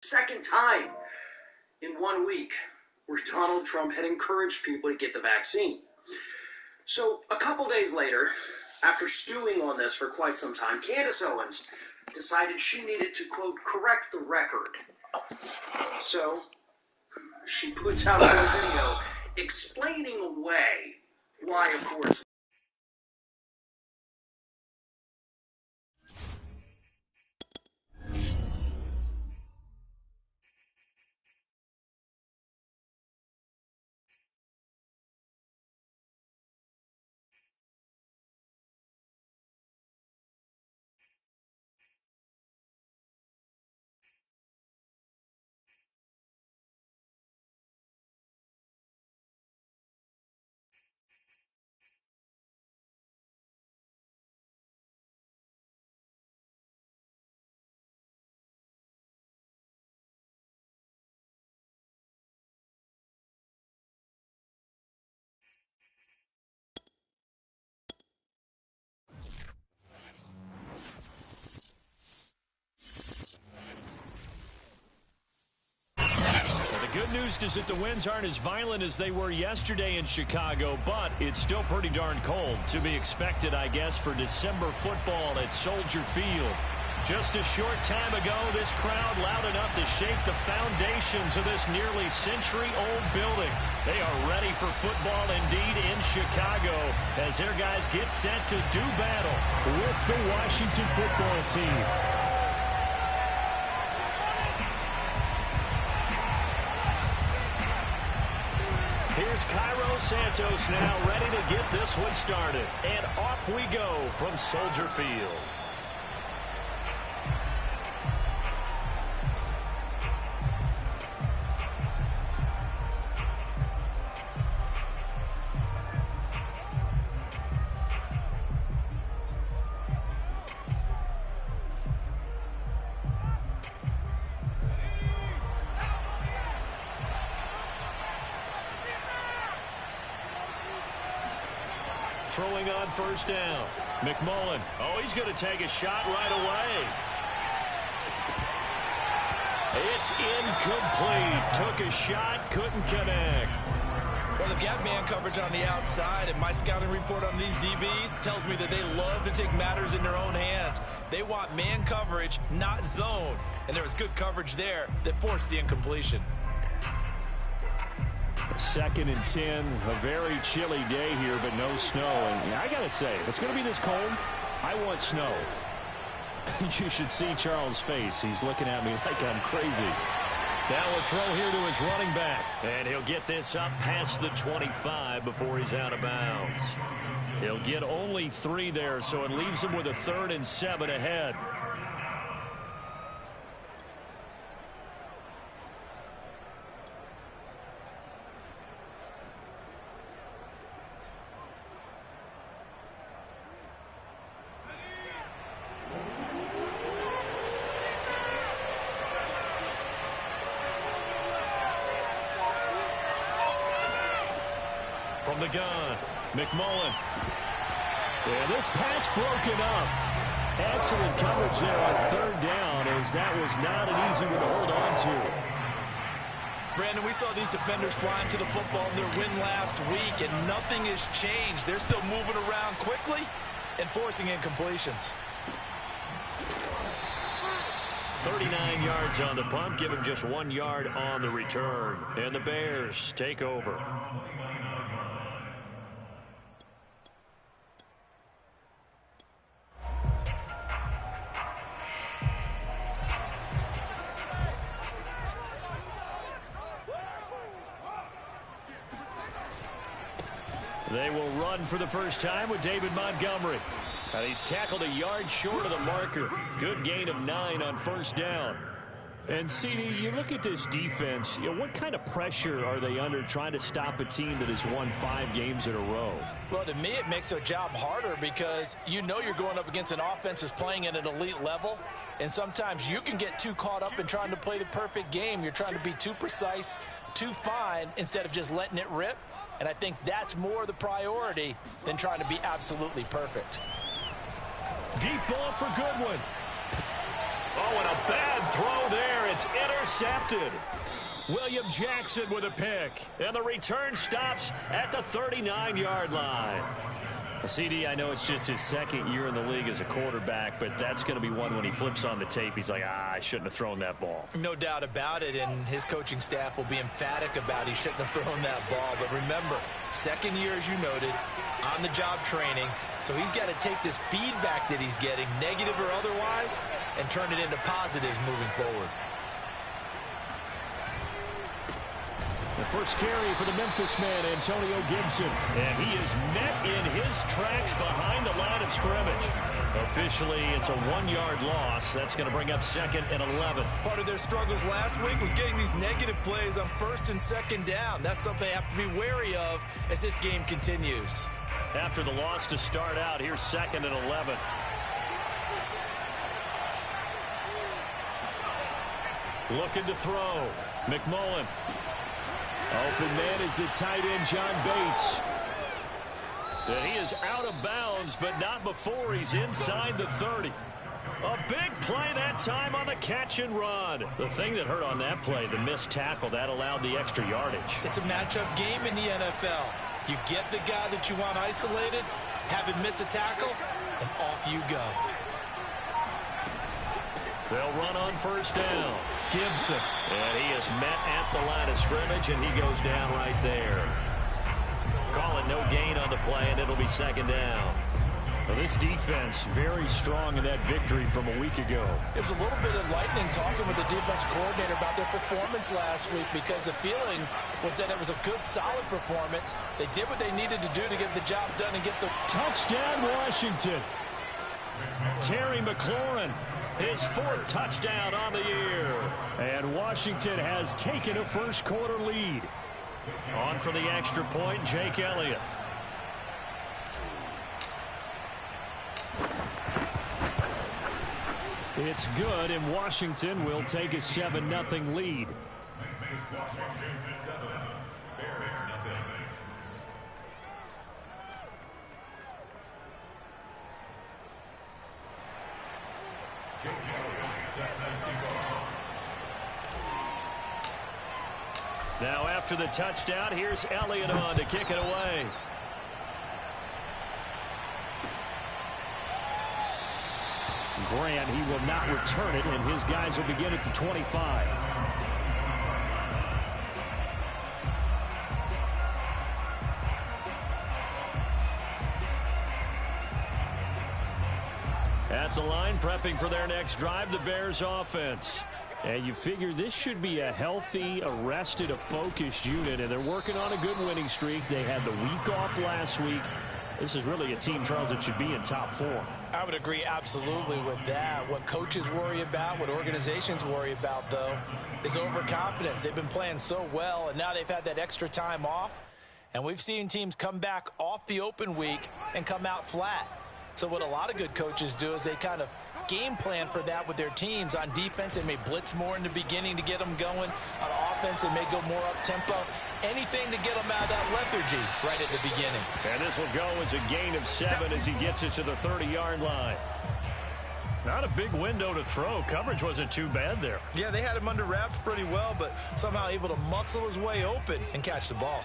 Second time in 1 week where Donald Trump had encouraged people to get the vaccine. So a couple days later, after stewing on this for quite some time, Candace Owens decided she needed to, quote, correct the record. So she puts out a video explaining away why, of course, Good news is that the winds aren't as violent as they were yesterday in Chicago, but it's still pretty darn cold. To be expected, I guess, for December football at Soldier Field. Just a short time ago, this crowd loud enough to shake the foundations of this nearly century-old building. They are ready for football indeed in Chicago as their guys get set to do battle with the Washington football team. Here's Cairo Santos now ready to get this one started. And off we go from Soldier Field. Throwing on first down. McMullen. Oh, he's going to take a shot right away. It's incomplete. Took a shot, couldn't connect. Well, they've got man coverage on the outside, and my scouting report on these DBs tells me that they love to take matters in their own hands. They want man coverage, not zone. And there was good coverage there that forced the incompletion. 2nd and 10, a very chilly day here, but no snow. And I got to say, if it's going to be this cold, I want snow. You should see Charles' face. He's looking at me like I'm crazy. Now a throw here to his running back. And he'll get this up past the 25 before he's out of bounds. He'll get only 3 there, so it leaves him with a 3rd and 7 ahead. From the gun, McMullen. And this pass broken up. Excellent coverage there on 3rd down, as that was not an easy one to hold on to. Brandon, we saw these defenders flying to the football in their win last week, and nothing has changed. They're still moving around quickly and forcing incompletions. 39 yards on the punt, give him just 1 yard on the return. And the Bears take over. They will run for the first time with David Montgomery. And he's tackled a yard short of the marker. Good gain of 9 on first down. And, CD, you look at this defense, what kind of pressure are they under trying to stop a team that has won 5 games in a row? Well, to me, it makes their job harder because you know you're going up against an offense that's playing at an elite level. And sometimes you can get too caught up in trying to play the perfect game. You're trying to be too precise, too fine, instead of just letting it rip. And I think that's more the priority than trying to be absolutely perfect. Deep ball for Goodwin. Oh, and a bad throw there. It's intercepted. William Jackson with a pick. And the return stops at the 39-yard line. CD, I know it's just his second year in the league as a quarterback, but that's going to be one when he flips on the tape. He's like, I shouldn't have thrown that ball. No doubt about it, and his coaching staff will be emphatic about he shouldn't have thrown that ball. But remember, second year, as you noted, on-the-job training. So he's got to take this feedback that he's getting, negative or otherwise, and turn it into positives moving forward. The first carry for the Memphis man, Antonio Gibson. And he is met in his tracks behind the line of scrimmage. Officially, it's a 1-yard loss. That's going to bring up 2nd and 11. Part of their struggles last week was getting these negative plays on 1st and 2nd down. That's something they have to be wary of as this game continues. After the loss to start out, here's 2nd and 11. Looking to throw. McMullen. Open man is the tight end, John Bates. And he is out of bounds, but not before he's inside the 30. A big play that time on the catch and run. The thing that hurt on that play, the missed tackle, that allowed the extra yardage. It's a matchup game in the NFL. You get the guy that you want isolated, have him miss a tackle, and off you go. They'll run on 1st down. Gibson. And he is met at the line of scrimmage, and he goes down right there. Call it no gain on the play, and it'll be 2nd down. Well, this defense very strong in that victory from a week ago. It was a little bit enlightening talking with the defense coordinator about their performance last week, because the feeling was that it was a good, solid performance. They did what they needed to do to get the job done and get the touchdown, Washington. Terry McLaurin. His 4th touchdown on the year. And Washington has taken a first-quarter lead. On for the extra point, Jake Elliott. It's good, and Washington will take a 7-0 lead. Now after the touchdown, here's Elliott on to kick it away. Grant, he will not return it, and his guys will begin at the 25. At the line, prepping for their next drive, the Bears offense. And you figure this should be a healthy, a rested, a focused unit, and they're working on a good winning streak. They had the week off last week. This is really a team, Charles, that should be in top 4. I would agree absolutely with that. What coaches worry about, what organizations worry about, though, is overconfidence. They've been playing so well, and now they've had that extra time off. And we've seen teams come back off the open week and come out flat. So what a lot of good coaches do is they kind of game plan for that with their teams. On defense, they may blitz more in the beginning to get them going. On offense, they may go more up-tempo. Anything to get them out of that lethargy right at the beginning. And this will go as a gain of 7 as he gets it to the 30-yard line. Not a big window to throw. Coverage wasn't too bad there. Yeah, they had him under wraps pretty well, but somehow able to muscle his way open and catch the ball.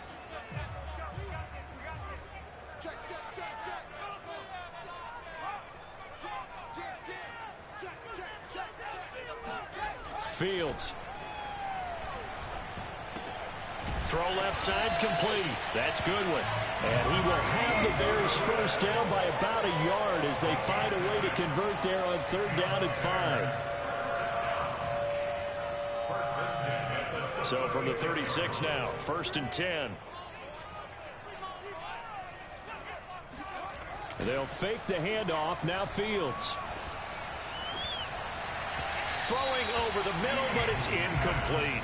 Fields. Throw left side complete. That's Goodwin. And he will have the Bears first down by about a yard as they find a way to convert there on 3rd down and 5. So from the 36 now, 1st and 10. They'll fake the handoff. Now Fields. Throwing over the middle, but it's incomplete.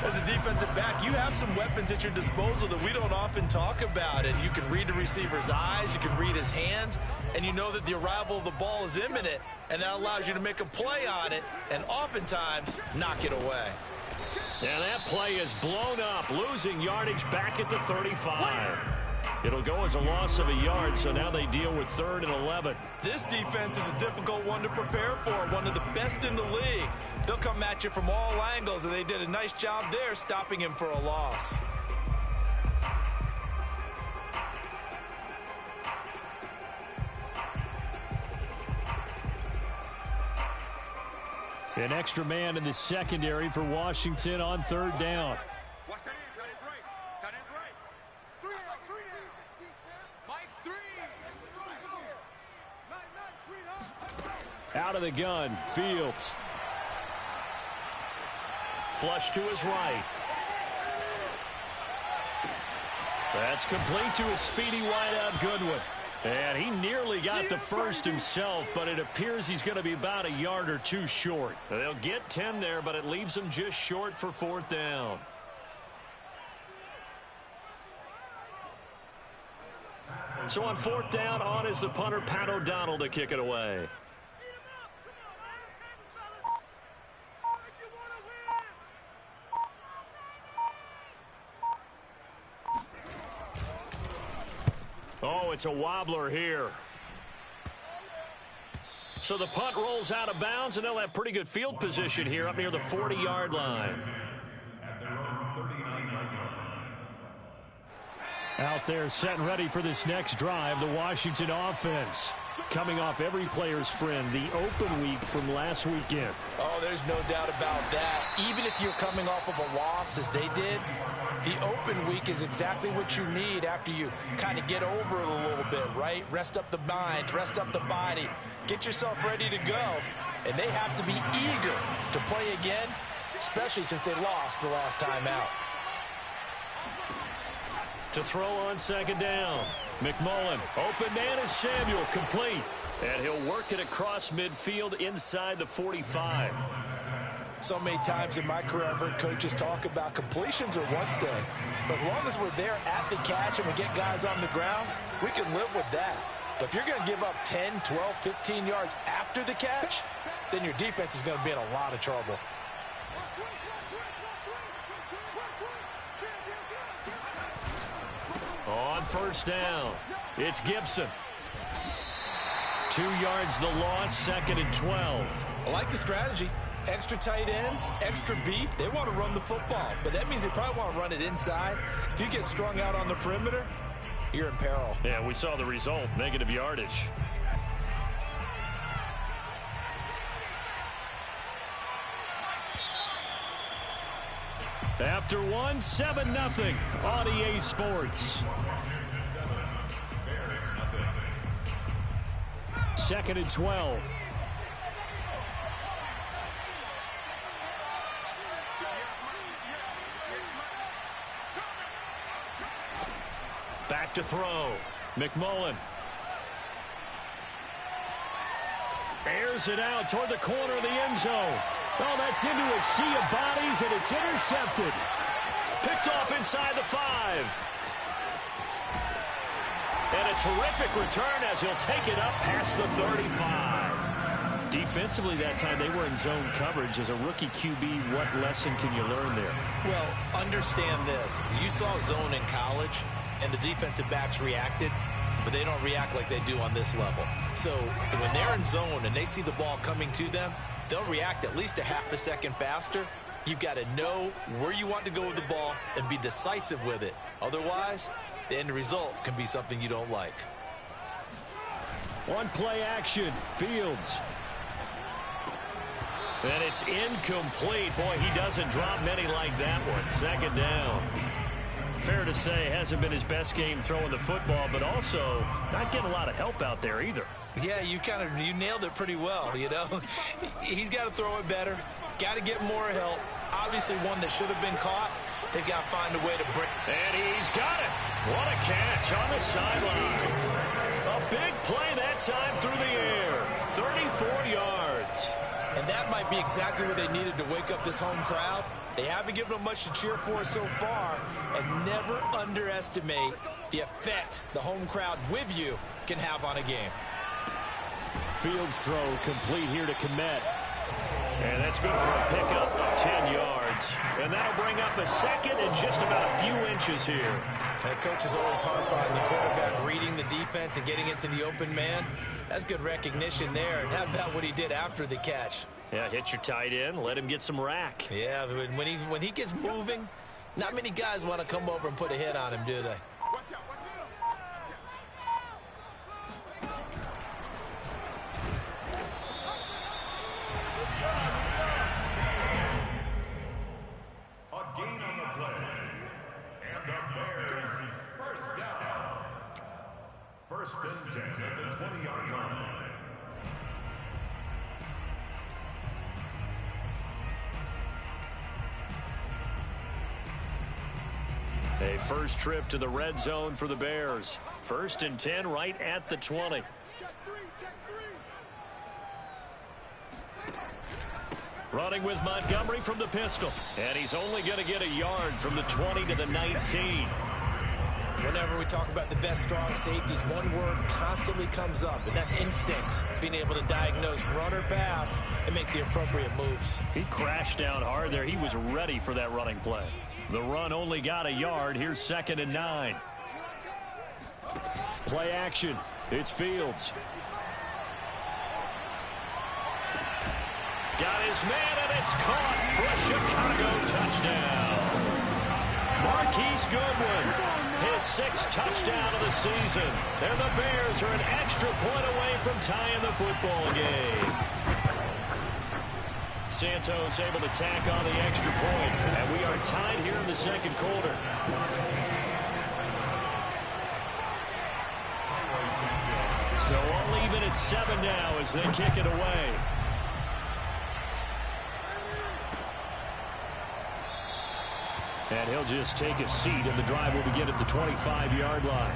As a defensive back, you have some weapons at your disposal that we don't often talk about. And you can read the receiver's eyes, you can read his hands, and you know that the arrival of the ball is imminent, and that allows you to make a play on it and oftentimes knock it away. And that play is blown up, losing yardage back at the 35. It'll go as a loss of a yard, so now they deal with 3rd and 11. This defense is a difficult one to prepare for, one of the best in the league. They'll come at you from all angles, and they did a nice job there stopping him for a loss. An extra man in the secondary for Washington on 3rd down. Out of the gun, Fields. Flush to his right. That's complete to his speedy wideout Goodwin. And he nearly got the first himself, but it appears he's going to be about a yard or two short. They'll get 10 there, but it leaves them just short for 4th down. So on 4th down, on is the punter, Pat O'Donnell, to kick it away. Oh, it's a wobbler here. So the punt rolls out of bounds, and they'll have pretty good field position here up near the 40-yard line. Out there set and ready for this next drive, the Washington offense. Coming off every player's friend, the open week from last weekend. Oh, there's no doubt about that. Even if you're coming off of a loss as they did, the open week is exactly what you need after you kind of get over it a little bit, right? Rest up the mind, rest up the body, get yourself ready to go. And they have to be eager to play again, especially since they lost the last time out. To throw on 2nd down. McMullen, open man is Samuel, complete. And he'll work it across midfield inside the 45. So many times in my career I've heard coaches talk about completions are one thing, but as long as we're there at the catch and we get guys on the ground, we can live with that. But if you're going to give up 10, 12, 15 yards after the catch, then your defense is going to be in a lot of trouble. On 1st down, it's Gibson. 2 yards the loss, 2nd and 12. I like the strategy. Extra tight ends, extra beef. They want to run the football, but that means they probably want to run it inside. If you get strung out on the perimeter, you're in peril. Yeah, we saw the result, negative yardage. After 1, 7-0 on EA Sports. 2nd and 12. Back to throw. McMullen. Airs it out toward the corner of the end zone. Oh, that's into a sea of bodies, and it's intercepted. Picked off inside the 5. And a terrific return as he'll take it up past the 35. Defensively that time, they were in zone coverage. As a rookie QB, what lesson can you learn there? Well, understand this. You saw zone in college, and the defensive backs reacted, but they don't react like they do on this level. So when they're in zone and they see the ball coming to them, they'll react at least a half a second faster. You've got to know where you want to go with the ball and be decisive with it. Otherwise, the end result can be something you don't like. One play action. Fields. And it's incomplete. Boy, he doesn't drop many like that one. 2nd down. Fair to say, hasn't been his best game throwing the football, but also not getting a lot of help out there either. Yeah, you nailed it pretty well, you know. He's got to throw it better. Got to get more help. Obviously one that should have been caught. They've got to find a way to break. And he's got it. What a catch on the sideline. A big play that time through the air. 34 yards. And that might be exactly what they needed to wake up this home crowd. They haven't given them much to cheer for so far, and never underestimate the effect the home crowd with you can have on a game. Fields throw complete here to Kmet. And that's good for a pickup of 10 yards. And that'll bring up a second and just about a few inches here. That coach is always harp on the quarterback reading the defense and getting into the open man. That's good recognition there. And how about what he did after the catch? Yeah, hit your tight end, let him get some rack. Yeah, when he gets moving, not many guys want to come over and put a hit on him, do they? A gain on the play. And the Bears first down. First and 10 at the 20-yard line. A first trip to the red zone for the Bears. First and 10 right at the 20. Running with Montgomery from the pistol. And he's only going to get a yard from the 20 to the 19. Whenever we talk about the best strong safeties, one word constantly comes up, and that's instincts. Being able to diagnose run or pass and make the appropriate moves. He crashed down hard there. He was ready for that running play. The run only got a yard. Here's 2nd and 9. Play action. It's Fields. Got his man, and it's caught for a Chicago touchdown. Marquise Goodwin, his 6th touchdown of the season. And the Bears are an extra point away from tying the football game. Santos able to tack on the extra point, and we are tied here in the second quarter. So all even at 7 now as they kick it away. And he'll just take a seat, and the drive will begin at the 25-yard line.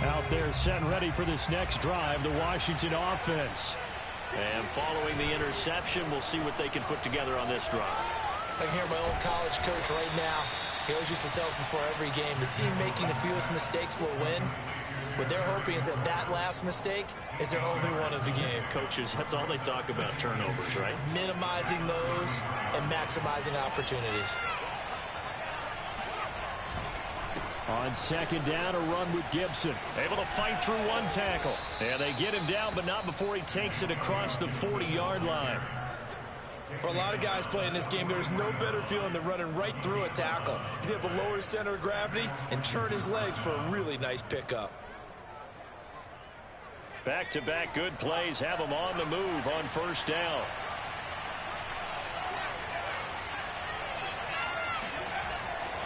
Out there set and ready for this next drive, the Washington offense. And following the interception, we'll see what they can put together on this drive. I can hear my old college coach right now. He always used to tell us before every game, the team making the fewest mistakes will win. What they're hoping is that that last mistake is their only one of the game. Coaches, that's all they talk about, turnovers, right? Minimizing those and maximizing opportunities. On 2nd down, a run with Gibson. Able to fight through one tackle. And they get him down, but not before he takes it across the 40-yard line. For a lot of guys playing this game, there's no better feeling than running right through a tackle. He's able to lower his center of gravity and churn his legs for a really nice pickup. Back-to-back good plays have him on the move on 1st down.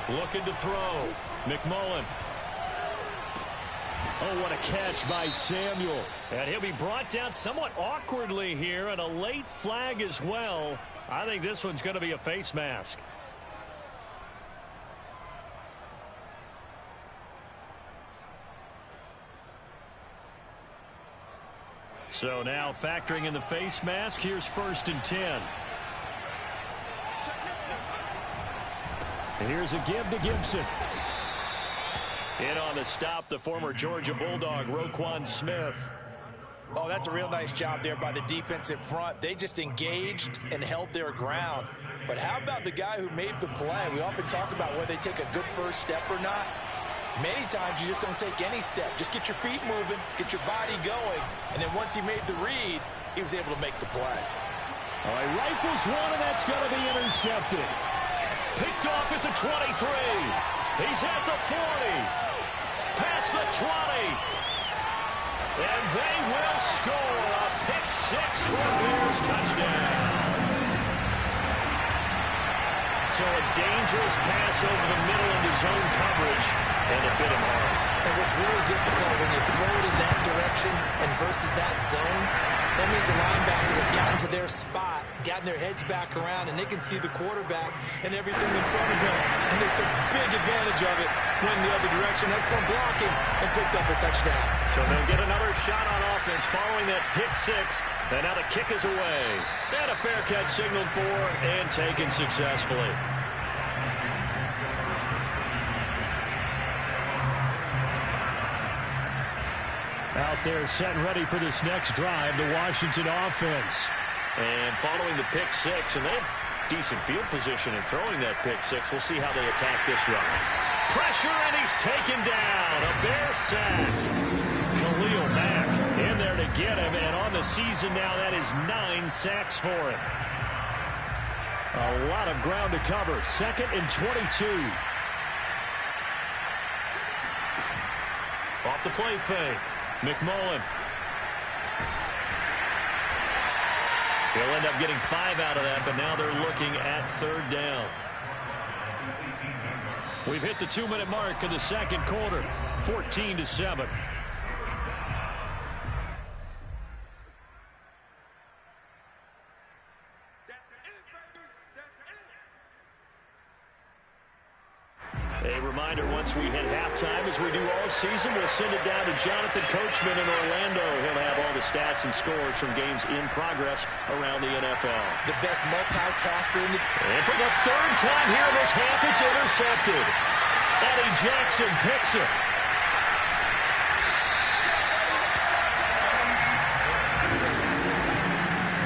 Looking to throw. McMullen. Oh, what a catch by Samuel. And he'll be brought down somewhat awkwardly here, and a late flag as well. I think this one's going to be a face mask. So now factoring in the face mask, here's 1st and 10. And here's a give to Gibson. In on the stop, the former Georgia Bulldog, Roquan Smith. Oh, that's a real nice job there by the defensive front. They just engaged and held their ground. But how about the guy who made the play? We often talk about whether they take a good first step or not. Many times you just don't take any step. Just get your feet moving, get your body going. And then once he made the read, he was able to make the play. All right, rifles one, and that's going to be intercepted. Picked off at the 23. He's at the 40. Past the 20. And they will score a pick 6 for a Bears touchdown. So a dangerous pass over the middle into zone coverage, and it bit him hard. And what's really difficult when you throw it in that direction and versus that zone, that means the linebackers have gotten to their spot, gotten their heads back around, and they can see the quarterback and everything in front of them. And they took big advantage of it, went the other direction, had some blocking, and picked up a touchdown. So they'll get another shot on offense following that pick 6. And now the kick is away. And a fair catch signaled for and taken successfully. Out there set and ready for this next drive, the Washington offense. And following the pick six, and they have decent field position in throwing that pick six. We'll see how they attack this run. Pressure, and he's taken down. A Bear sack. Khalil Mack in there to get him, and on the season now, that is 9 sacks for him. A lot of ground to cover. 2nd and 22. Off the play fake. McMullen. He'll end up getting 5 out of that, but now they're looking at 3rd down. We've hit the 2-minute mark of the 2nd quarter. 14-7. A reminder, once we hit halftime, as we do all season, we'll send it down to Jonathan Coachman in Orlando. He'll have all the stats and scores from games in progress around the NFL. The best multitasker in the... And for the 3rd time here in this half, it's intercepted. Eddie Jackson picks it.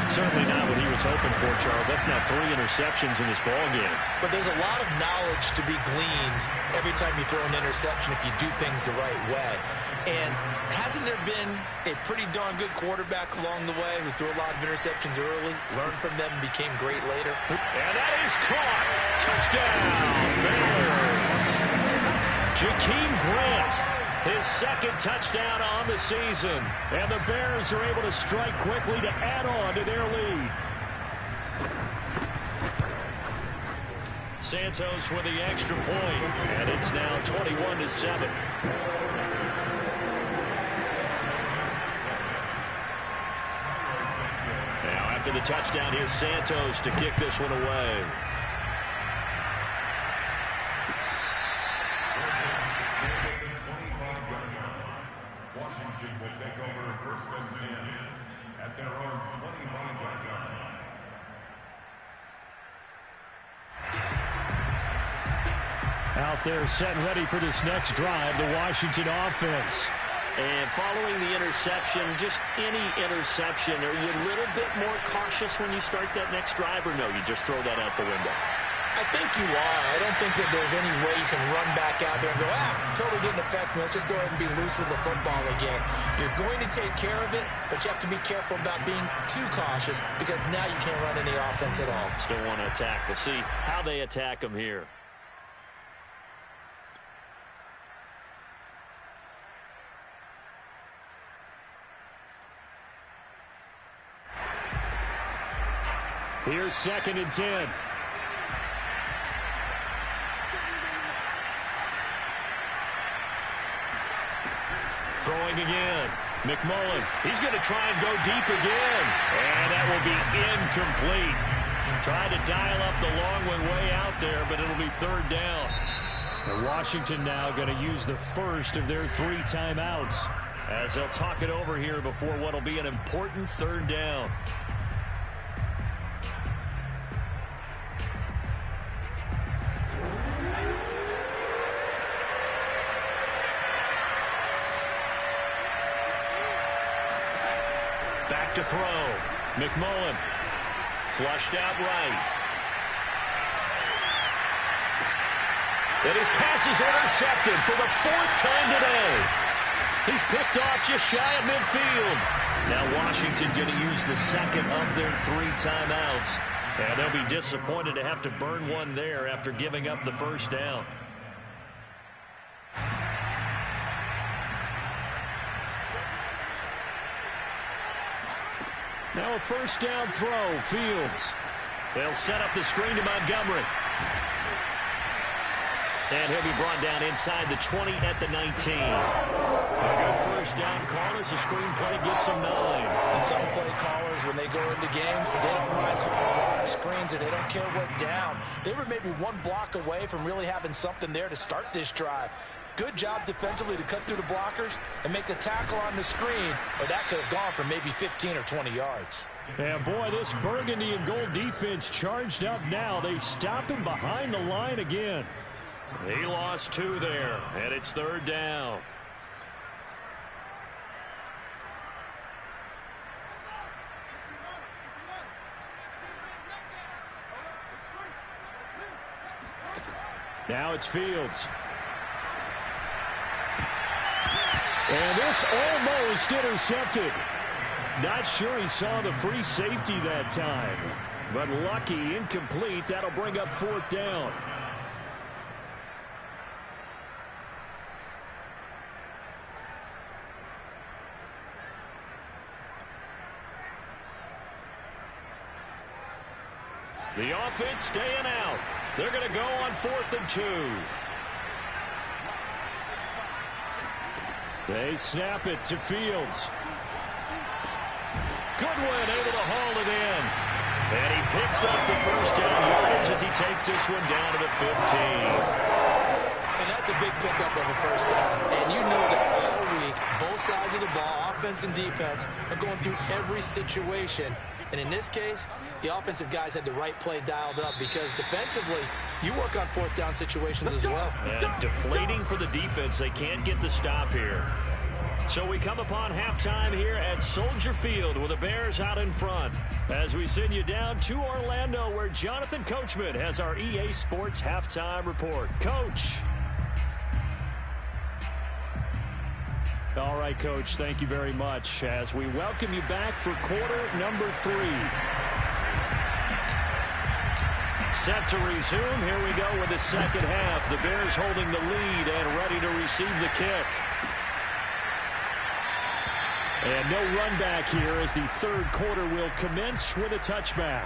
Certainly not what he was hoping for, Charles. That's now 3 interceptions in this ball game. But there's a lot of knowledge to be gleaned every time you throw an interception if you do things the right way. And hasn't there been a pretty darn good quarterback along the way who threw a lot of interceptions early, learned from them, and became great later? And that is caught. Touchdown, Bears. Jakeem Grant. His 2nd touchdown on the season. And the Bears are able to strike quickly to add on to their lead. Santos with the extra point. And it's now 21-7. Now after the touchdown, here's Santos to kick this one away. Washington will take over 1st and 10 at their own 25-yard line. Out there set and ready for this next drive, the Washington offense. And following the interception, just any interception, are you a little bit more cautious when you start that next drive, or no, you just throw that out the window? I think you are. I don't think that there's any way you can run back out there and go, totally didn't affect me. Let's just go ahead and be loose with the football again. You're going to take care of it, but you have to be careful about being too cautious because now you can't run any offense at all. Still want to attack. We'll see how they attack them here. Here's 2nd and 10. Throwing again. McMullen. He's going to try and go deep again. And that will be incomplete. Tried to dial up the long one way out there, but it'll be 3rd down. And Washington now going to use the first of their 3 timeouts as they'll talk it over here before what will be an important 3rd down. Back to throw. McMullen. Flushed out right. And his pass is intercepted for the 4th time today. He's picked off just shy of midfield. Now Washington going to use the 2nd of their 3 timeouts. And they'll be disappointed to have to burn one there after giving up the 1st down. Now a 1st down throw, Fields. They'll set up the screen to Montgomery. And he'll be brought down inside the 20 at the 19. A good 1st down call as the screen play gets them 9. And some play callers, when they go into games, they don't mind calling a lot of screens, and they don't care what down. They were maybe 1 block away from really having something there to start this drive. Good job defensively to cut through the blockers and make the tackle on the screen, or that could have gone for maybe 15 or 20 yards. And boy, this burgundy and gold defense charged up now. They stop him behind the line again. He lost 2 there, and it's 3rd down. Now it's Fields. And this almost intercepted. Not sure he saw the free safety that time. But lucky, incomplete. That'll bring up 4th down. The offense staying out. They're going to go on 4th and 2. They snap it to Fields. Goodwin able to haul it in. And he picks up the first down yardage as he takes this one down to the 15. And that's a big pickup of a first down. And you know that all week, both sides of the ball, offense and defense, are going through every situation. And in this case, the offensive guys had the right play dialed up because defensively, you work on 4th down situations as well. And deflating for the defense. They can't get the stop here. So we come upon halftime here at Soldier Field with the Bears out in front. As we send you down to Orlando where Jonathan Coachman has our EA Sports halftime report. Coach. All right, Coach, thank you very much as we welcome you back for quarter number 3. Set to resume. Here we go with the second half. The Bears holding the lead and ready to receive the kick. And no run back here as the third quarter will commence with a touchback.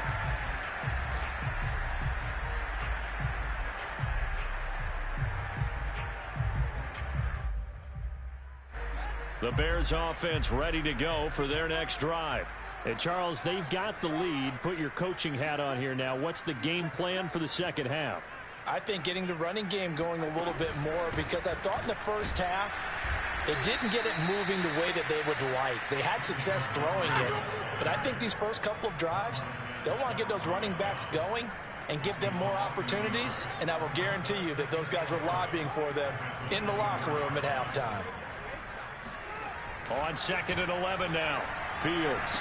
The Bears offense ready to go for their next drive. And Charles, they've got the lead. Put your coaching hat on here now. What's the game plan for the second half? I think getting the running game going a little bit more because I thought in the first half, they didn't get it moving the way that they would like. They had success throwing it. But I think these first couple of drives, they'll want to get those running backs going and give them more opportunities. And I will guarantee you that those guys were lobbying for them in the locker room at halftime. On 2nd and 11 now. Fields.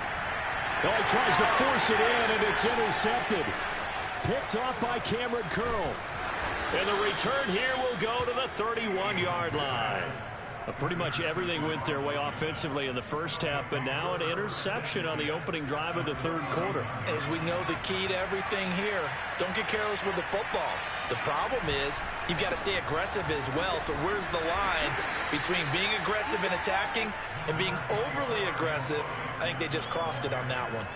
Oh, he tries to force it in, and it's intercepted. Picked off by Cameron Curl. And the return here will go to the 31-yard line. Pretty much everything went their way offensively in the first half, but now an interception on the opening drive of the third quarter. As we know, the key to everything here, don't get careless with the football. The problem is you've got to stay aggressive as well. So where's the line between being aggressive and attacking and being overly aggressive? I think they just crossed it on that one.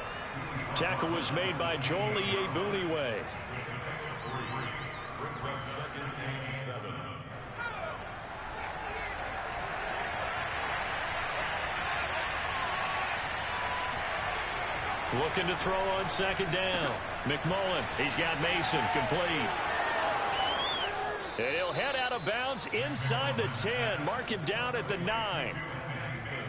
Tackle was made by Joel Iyiegbuniwe. Brings up 2nd and 7. Looking to throw on 2nd down. McMullen, he's got Mason complete. And he'll head out of bounds inside the 10. Mark him down at the 9.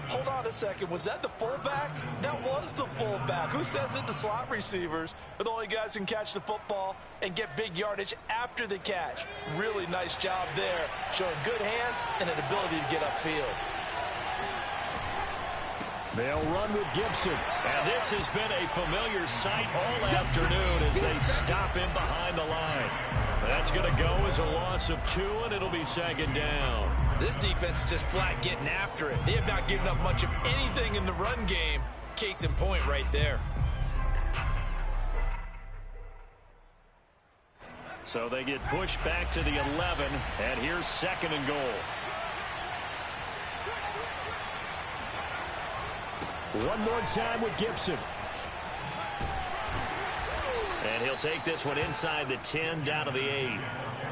Hold on a second. Was that the fullback? That was the fullback. Who says it? The slot receivers are the only guys who can catch the football and get big yardage after the catch. Really nice job there, showing good hands and an ability to get upfield. They'll run with Gibson. And this has been a familiar sight all afternoon as they stop him behind the line. That's going to go as a loss of 2, and it'll be 2nd down. This defense is just flat getting after it. They have not given up much of anything in the run game. Case in point right there. So they get pushed back to the 11, and here's 2nd and goal. One more time with Gibson. And he'll take this one inside the 10 down to the 8.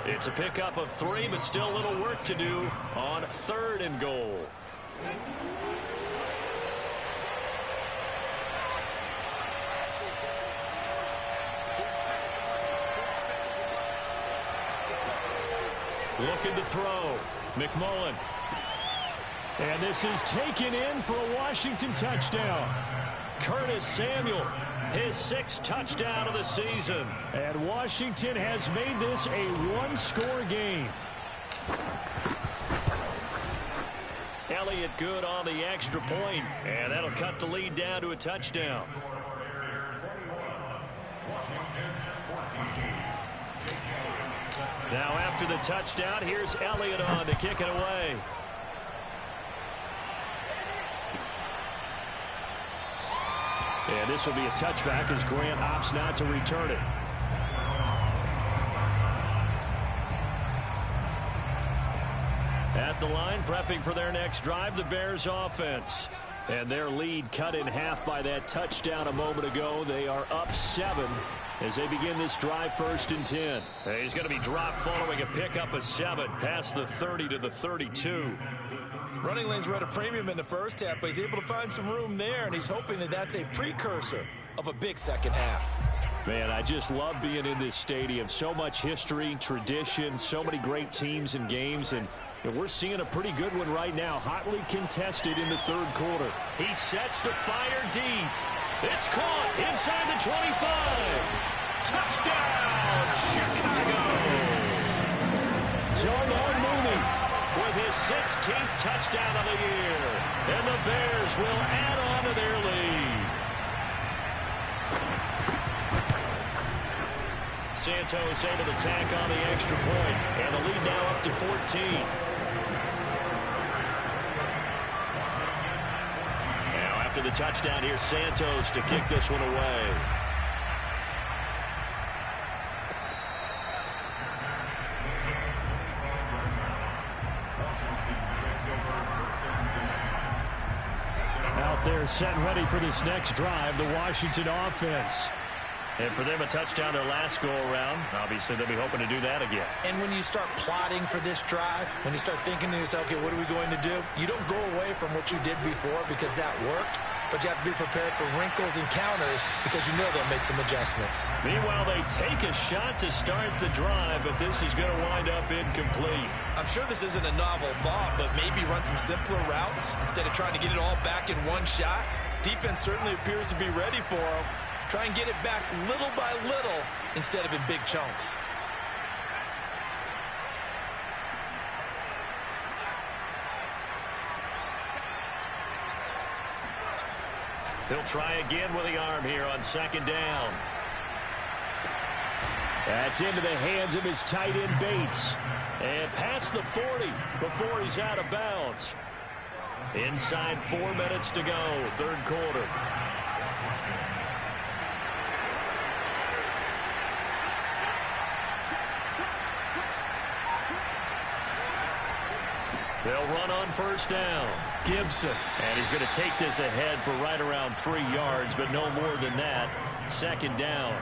It's a pickup of 3, but still a little work to do on 3rd and goal. Looking to throw. McMullen. And this is taken in for a Washington touchdown. Curtis Samuel, his 6th touchdown of the season. And Washington has made this a one-score game. Elliott good on the extra point, and that'll cut the lead down to a touchdown. Washington 14. Now after the touchdown, here's Elliott on to kick it away. And this will be a touchback as Grant opts not to return it. At the line, prepping for their next drive, the Bears offense. And their lead cut in half by that touchdown a moment ago. They are up 7 as they begin this drive, 1st and 10. He's going to be dropped following a pickup of 7 past the 30 to the 32. Running lanes were at a premium in the first half, but he's able to find some room there, and he's hoping that that's a precursor of a big second half. Man, I just love being in this stadium. So much history, tradition, so many great teams and games, and we're seeing a pretty good one right now, hotly contested in the 3rd quarter. He sets to fire deep. It's caught inside the 25. Touchdown, Chicago. Darnell Mooney with his 16th touchdown of the year. And the Bears will add on to their lead. Santos able to tack on the extra point. And the lead now up to 14. After the touchdown, here's Santos to kick this one away. Out there set and ready for this next drive, the Washington offense. And for them, a touchdown their last go-around. Obviously, they'll be hoping to do that again. And when you start plotting for this drive, when you start thinking to yourself, okay, what are we going to do? You don't go away from what you did before because that worked. But you have to be prepared for wrinkles and counters because you know they'll make some adjustments. Meanwhile, they take a shot to start the drive, but this is going to wind up incomplete. I'm sure this isn't a novel thought, but maybe run some simpler routes instead of trying to get it all back in one shot. Defense certainly appears to be ready for them. Try and get it back little by little instead of in big chunks. He'll try again with the arm here on 2nd down. That's into the hands of his tight end Bates. And past the 40 before he's out of bounds. Inside 4 minutes to go, 3rd quarter. They'll run on 1st down. Gibson. And he's going to take this ahead for right around 3 yards, but no more than that. 2nd down.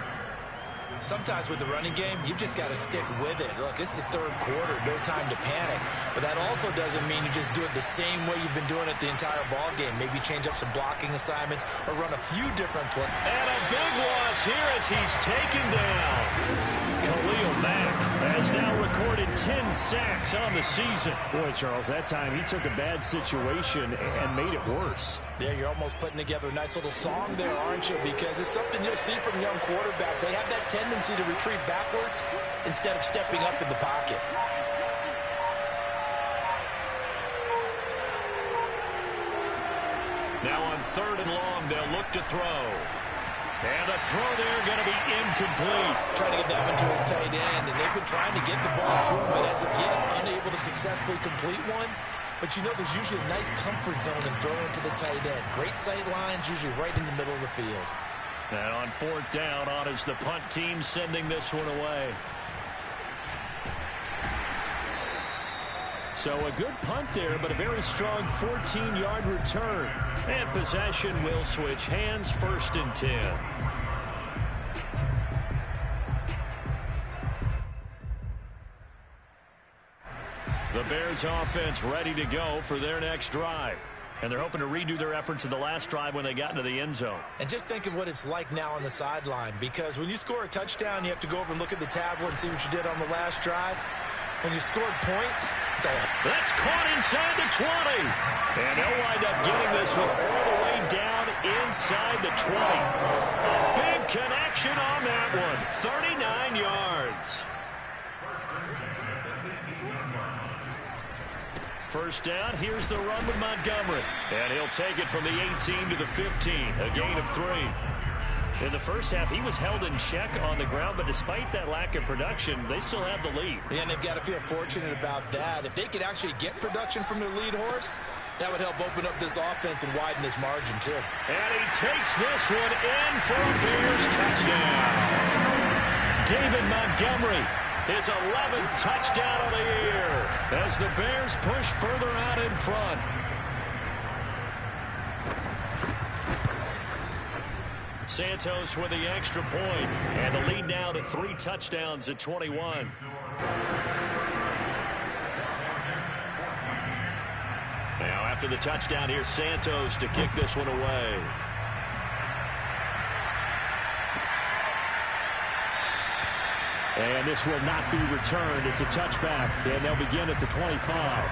Sometimes with the running game, you've just got to stick with it. Look, it's the 3rd quarter, no time to panic. But that also doesn't mean you just do it the same way you've been doing it the entire ball game. Maybe change up some blocking assignments or run a few different plays. And a big loss here as he's taken down. Khalil Mack has now recorded 10 sacks on the season. Boy, Charles, that time he took a bad situation and made it worse. Yeah, you're almost putting together a nice little song there, aren't you? Because it's something you'll see from young quarterbacks. They have that tendency to retreat backwards instead of stepping up in the pocket. Now on 3rd and long, they'll look to throw. And the throw there going to be incomplete. Trying to get that one to his tight end, and they've been trying to get the ball to him, but as of yet, unable to successfully complete one. But you know there's usually a nice comfort zone in throwing to the tight end. Great sight lines, usually right in the middle of the field. And on 4th down, on is the punt team sending this one away. So a good punt there, but a very strong 14-yard return. And possession will switch hands, 1st and 10. The Bears offense ready to go for their next drive. And they're hoping to redo their efforts in the last drive when they got into the end zone. And just think of what it's like now on the sideline, because when you score a touchdown, you have to go over and look at the tablet and see what you did on the last drive. When you scored points, it's all... That's caught inside the 20. And they'll wind up getting this one all the way down inside the 20. A big connection on that one. 39 yards. 1st down, here's the run with Montgomery. And he'll take it from the 18 to the 15, a gain of 3. In the first half, he was held in check on the ground, but despite that lack of production, they still have the lead. Yeah, and they've got to feel fortunate about that. If they could actually get production from their lead horse, that would help open up this offense and widen this margin, too. And he takes this one in for a Bears touchdown. David Montgomery, his 11th touchdown of the year, as the Bears push further out in front. Santos with the extra point, and the lead now to 3 touchdowns at 21. Now after the touchdown, here's Santos to kick this one away. And this will not be returned. It's a touchback, and they'll begin at the 25.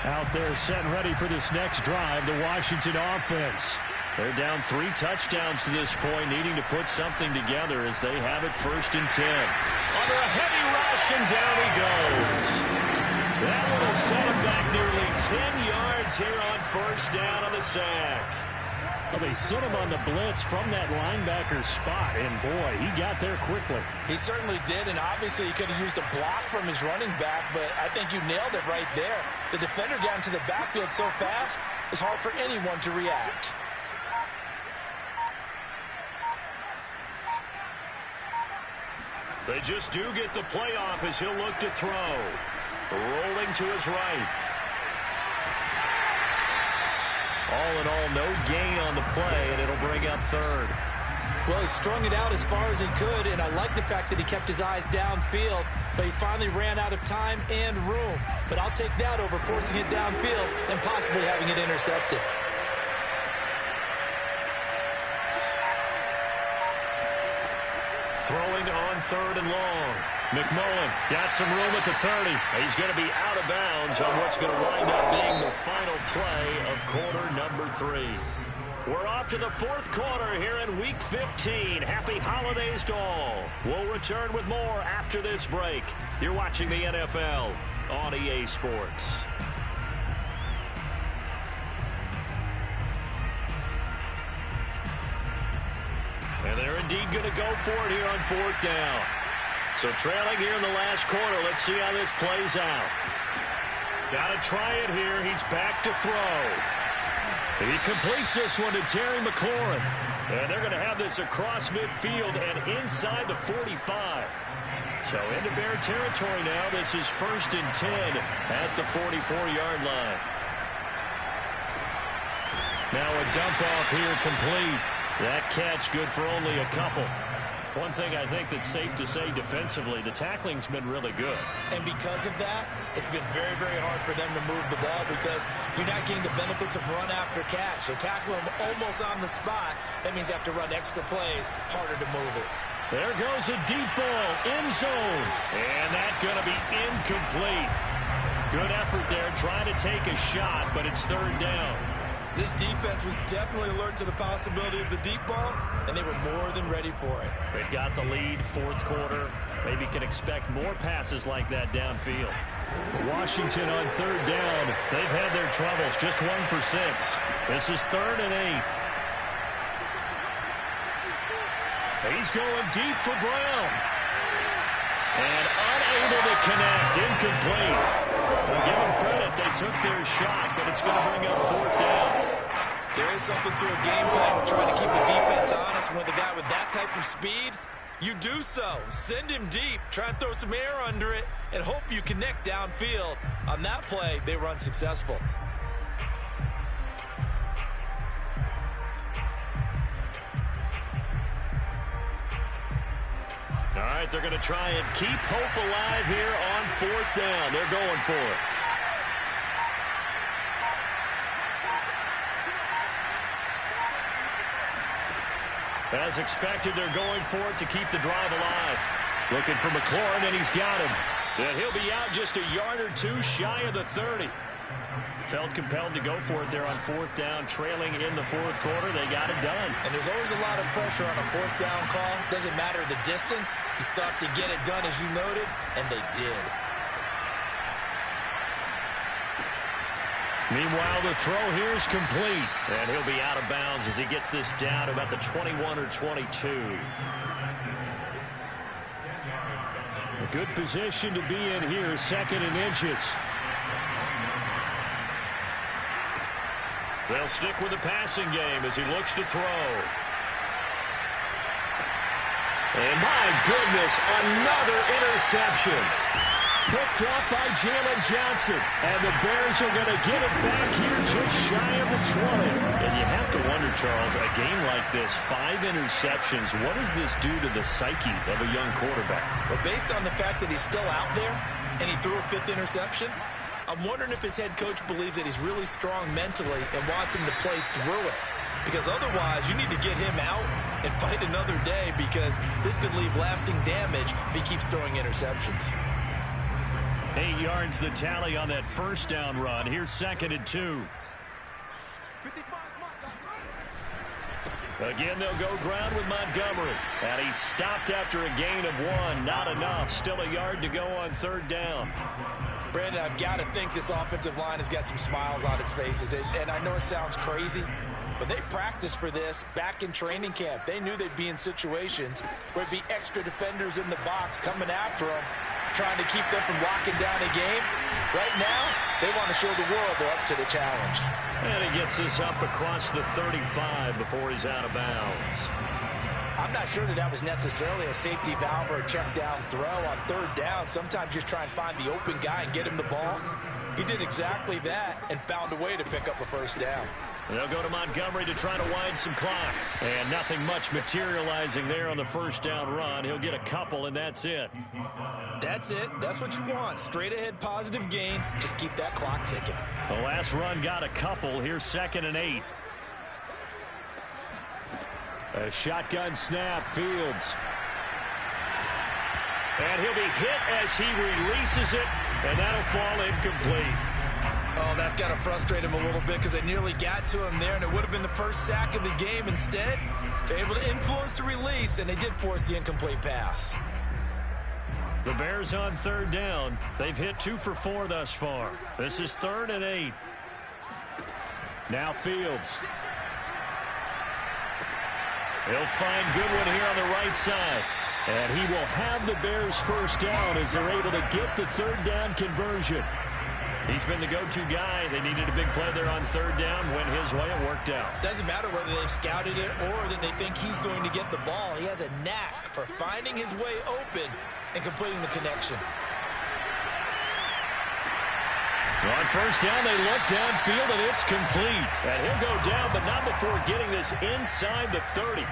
Out there set and ready for this next drive, the Washington offense. They're down 3 touchdowns to this point, needing to put something together as they have it 1st and 10. Under a heavy rush, and down he goes. That one will set him back nearly 10 yards here on 1st down on the sack. Well, they set him on the blitz from that linebacker spot, and boy, he got there quickly. He certainly did, and obviously he could have used a block from his running back, but I think you nailed it right there. The defender got into the backfield so fast, it's hard for anyone to react. They just do get the play off as he'll look to throw. Rolling to his right. All in all, no gain on the play, and it'll bring up 3rd. Well, he strung it out as far as he could, and I like the fact that he kept his eyes downfield, but he finally ran out of time and room. But I'll take that over forcing it downfield and possibly having it intercepted. Throwing on 3rd and long. McMullen got some room at the 30. He's going to be out of bounds on what's going to wind up being the final play of quarter number 3. We're off to the 4th quarter here in Week 15. Happy holidays to all. We'll return with more after this break. You're watching the NFL on EA Sports. And they're indeed going to go for it here on 4th down. So trailing here in the last quarter. Let's see how this plays out. Got to try it here. He's back to throw. He completes this one to Terry McLaurin. And they're going to have this across midfield and inside the 45. So into Bear territory now. This is 1st and 10 at the 44-yard line. Now a dump off here complete. That catch good for only a couple. One thing I think that's safe to say defensively, the tackling's been really good. And because of that, it's been very, very hard for them to move the ball because you're not getting the benefits of run after catch. They tackle them almost on the spot. That means you have to run extra plays, harder to move it. There goes a deep ball, end zone. And that's going to be incomplete. Good effort there, trying to take a shot, but it's 3rd down. This defense was definitely alert to the possibility of the deep ball, and they were more than ready for it. They've got the lead, 4th quarter. Maybe can expect more passes like that downfield. Washington on 3rd down. They've had their troubles, just 1 for 6. This is 3rd and 8. He's going deep for Brown. And unable to connect, incomplete. Well, give them credit, they took their shot, but it's going to bring up 4th down. There is something to a game plan with trying to keep the defense honest. With a guy with that type of speed, you do so. Send him deep, try and throw some air under it, and hope you connect downfield. On that play, they were unsuccessful. All right, they're going to try and keep hope alive here on 4th down. They're going for it. As expected, they're going for it to keep the drive alive. Looking for McLaurin, and he's got him. And he'll be out just a yard or 2 shy of the 30. Felt compelled to go for it there on 4th down, trailing in the 4th quarter. They got it done. And there's always a lot of pressure on a 4th down call. Doesn't matter the distance. You still have to get it done, as you noted, and they did. Meanwhile, the throw here is complete. And he'll be out of bounds as he gets this down to about the 21 or 22. A good position to be in here, 2nd and inches. They'll stick with the passing game as he looks to throw. And my goodness, another interception. Picked off by Jalen Johnson. And the Bears are going to get it back here just shy of the 20. And you have to wonder, Charles, a game like this, 5 interceptions, what does this do to the psyche of a young quarterback? Well, based on the fact that he's still out there and he threw a 5th interception, I'm wondering if his head coach believes that he's really strong mentally and wants him to play through it. Because otherwise, you need to get him out and fight another day, because this could leave lasting damage if he keeps throwing interceptions. 8 yards the tally on that first down run. Here's 2nd and 2. Again, they'll go ground with Montgomery. And he's stopped after a gain of 1. Not enough. Still a yard to go on 3rd down. Brandon, I've got to think this offensive line has got some smiles on its faces. And I know it sounds crazy, but they practiced for this back in training camp. They knew they'd be in situations where there'd be extra defenders in the box coming after them, trying to keep them from locking down a game. Right now, they want to show the world they're up to the challenge. And he gets this up across the 35 before he's out of bounds. I'm not sure that was necessarily a safety valve or a check down throw on 3rd down. Sometimes just try and find the open guy and get him the ball. He did exactly that and found a way to pick up a 1st down. They'll go to Montgomery to try to wind some clock. And nothing much materializing there on the 1st down run. He'll get a couple, and that's it. That's it. That's what you want. Straight ahead positive gain. Just keep that clock ticking. The last run got a couple. Here's 2nd and 8. A shotgun snap, Fields. And he'll be hit as he releases it, and that'll fall incomplete. Oh, that's got to frustrate him a little bit, because they nearly got to him there, and it would have been the first sack of the game. Instead, they're able to influence the release, and they did force the incomplete pass. The Bears on 3rd down. They've hit 2 for 4 thus far. This is 3rd and 8. Now Fields. He'll find Goodwin here on the right side. And he will have the Bears 1st down as they're able to get the 3rd down conversion. He's been the go-to guy. They needed a big play there on 3rd down. Went his way. It worked out. Doesn't matter whether they've scouted it or that they think he's going to get the ball. He has a knack for finding his way open and completing the connection. On 1st down, they look downfield, and it's complete. And he'll go down, but not before getting this inside the 30.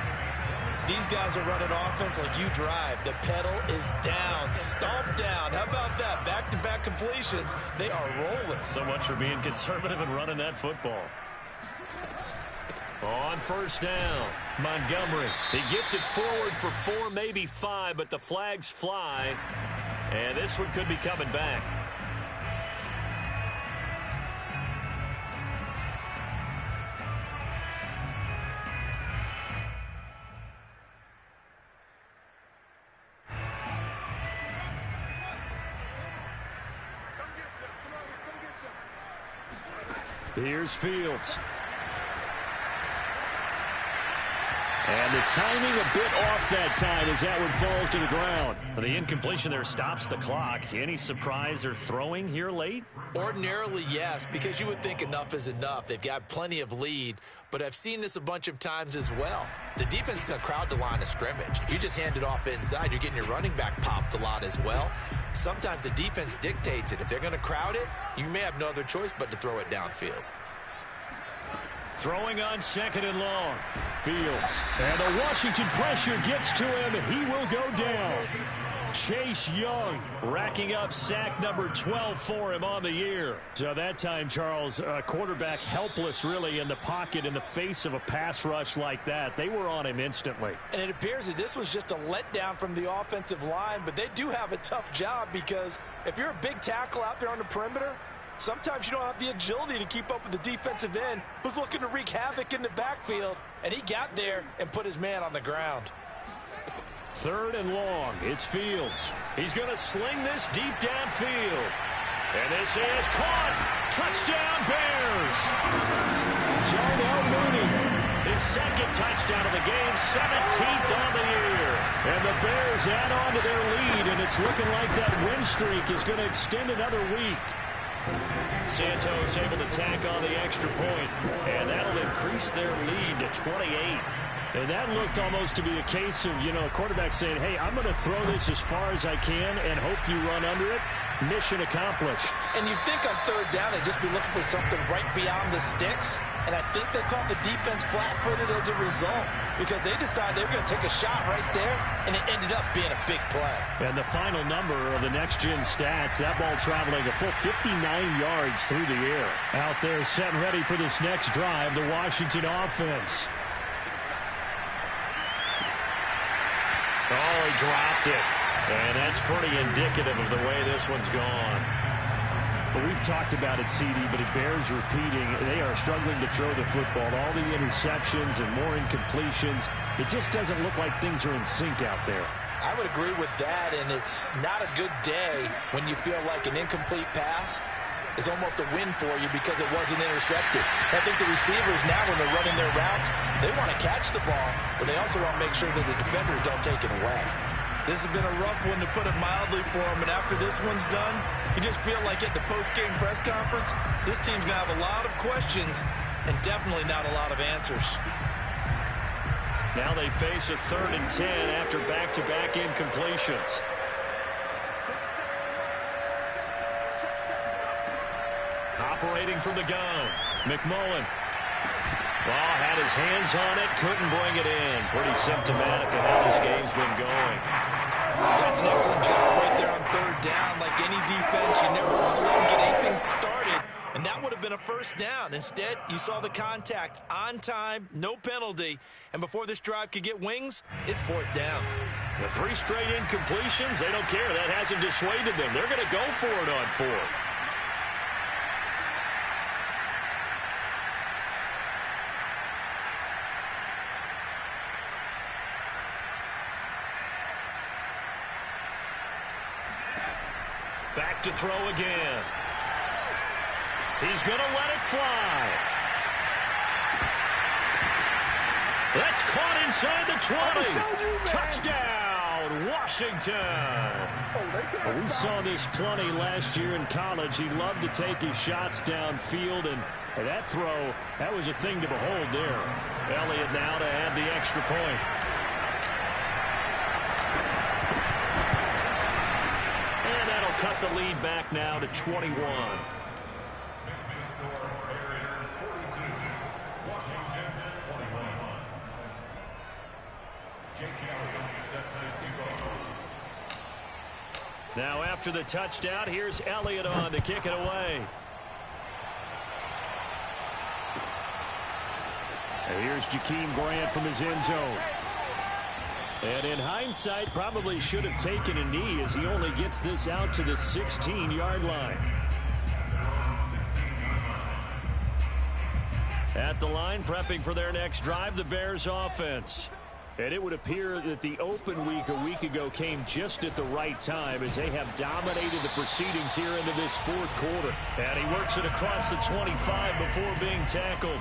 These guys are running offense like you drive. The pedal is down, stomped down. How about that? Back-to-back completions. They are rolling. So much for being conservative and running that football. On 1st down, Montgomery. He gets it forward for 4, maybe 5, but the flags fly. And this one could be coming back. Here's Fields. And the timing a bit off that time as that one falls to the ground. The incompletion there stops the clock. Any surprise they're throwing here late? Ordinarily, yes, because you would think enough is enough. They've got plenty of lead, but I've seen this a bunch of times as well. The defense is going to crowd the line of scrimmage. If you just hand it off inside, you're getting your running back popped a lot as well. Sometimes the defense dictates it. If they're going to crowd it, you may have no other choice but to throw it downfield. Throwing on 2nd and long. Fields. And the Washington pressure gets to him. He will go down. Chase Young racking up sack number 12 for him on the year. So that time, Charles, quarterback helpless really in the pocket in the face of a pass rush like that. They were on him instantly. And it appears that this was just a letdown from the offensive line, but they do have a tough job because if you're a big tackle out there on the perimeter, sometimes you don't have the agility to keep up with the defensive end who's looking to wreak havoc in the backfield, and he got there and put his man on the ground. 3rd and long. It's Fields. He's going to sling this deep downfield. And this is caught. Touchdown, Bears. Darnell Mooney, his second touchdown of the game, 17th on the year. And the Bears add on to their lead, and it's looking like that win streak is going to extend another week. Santos able to tack on the extra point, and that'll increase their lead to 28. And that looked almost to be a case of, a quarterback saying, hey, I'm going to throw this as far as I can and hope you run under it. Mission accomplished. And you'd think on third down they'd just be looking for something right beyond the sticks. And I think they caught the defense flat-footed as a result because they decided they were going to take a shot right there, and it ended up being a big play. And the final number of the next-gen stats, that ball traveling a full 59 yards through the air. Out there set and ready for this next drive, the Washington offense. Oh, he dropped it. And that's pretty indicative of the way this one's gone. Well, we've talked about it, CD, but it bears repeating. They are struggling to throw the football. All the interceptions and more incompletions. It just doesn't look like things are in sync out there. I would agree with that, and it's not a good day when you feel like an incomplete pass is almost a win for you because it wasn't intercepted. I think the receivers now, when they're running their routes, they want to catch the ball, but they also want to make sure that the defenders don't take it away. This has been a rough one, to put it mildly, for them, and after this one's done, you just feel like at the post-game press conference, this team's going to have a lot of questions and definitely not a lot of answers. Now they face a 3rd and 10 after back-to-back incompletions. Operating from the gun, McMullen. Well, had his hands on it, couldn't bring it in. Pretty symptomatic of how this game's been going. That's an excellent job right there on third down. Like any defense, you never want to let them get anything started, and that would have been a first down. Instead, you saw the contact on time, no penalty, and before this drive could get wings, it's 4th down. The 3 straight incompletions, they don't care. That hasn't dissuaded them. They're going to go for it on 4th. Back to throw again. He's going to let it fly. That's caught inside the 20. Touchdown, Washington. Well, we saw this plenty last year in college. He loved to take his shots downfield, and that throw, that was a thing to behold there. Elliott now to add the extra point. Cut the lead back now to 21. Now after the touchdown, here's Elliott on to kick it away. And here's Jakeem Grant from his end zone. And in hindsight, probably should have taken a knee as he only gets this out to the 16-yard line. At the line, prepping for their next drive, the Bears offense. And it would appear that the open week a week ago came just at the right time as they have dominated the proceedings here into this 4th quarter. And he works it across the 25 before being tackled.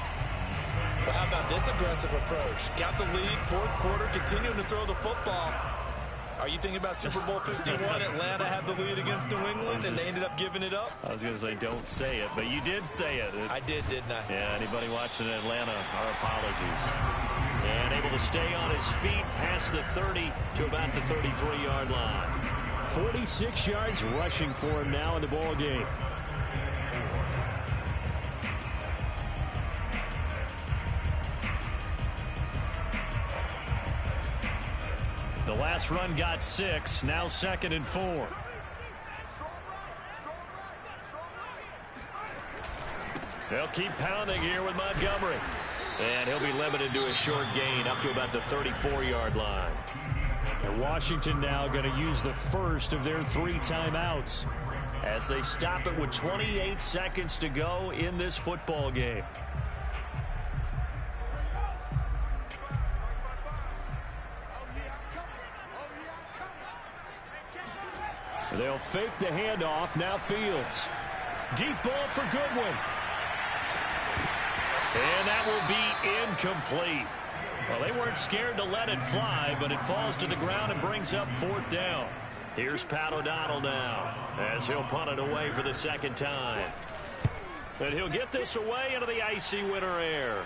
Well, how about this aggressive approach? Got the lead, 4th quarter, continuing to throw the football. Are you thinking about Super Bowl 51? Atlanta had the lead against New England, and they ended up giving it up? I was going to say don't say it, but you did say it. I did, didn't I? Yeah, anybody watching Atlanta, our apologies. And able to stay on his feet past the 30 to about the 33-yard line. 46 yards rushing for him now in the ball game. The last run got 6, now 2nd and 4. They'll keep pounding here with Montgomery. And he'll be limited to a short gain up to about the 34-yard line. And Washington now going to use the first of their 3 timeouts as they stop it with 28 seconds to go in this football game. They'll fake the handoff. Now Fields. Deep ball for Goodwin. And that will be incomplete. Well, they weren't scared to let it fly, but it falls to the ground and brings up 4th down. Here's Pat O'Donnell now as he'll punt it away for the 2nd time. And he'll get this away into the icy winter air.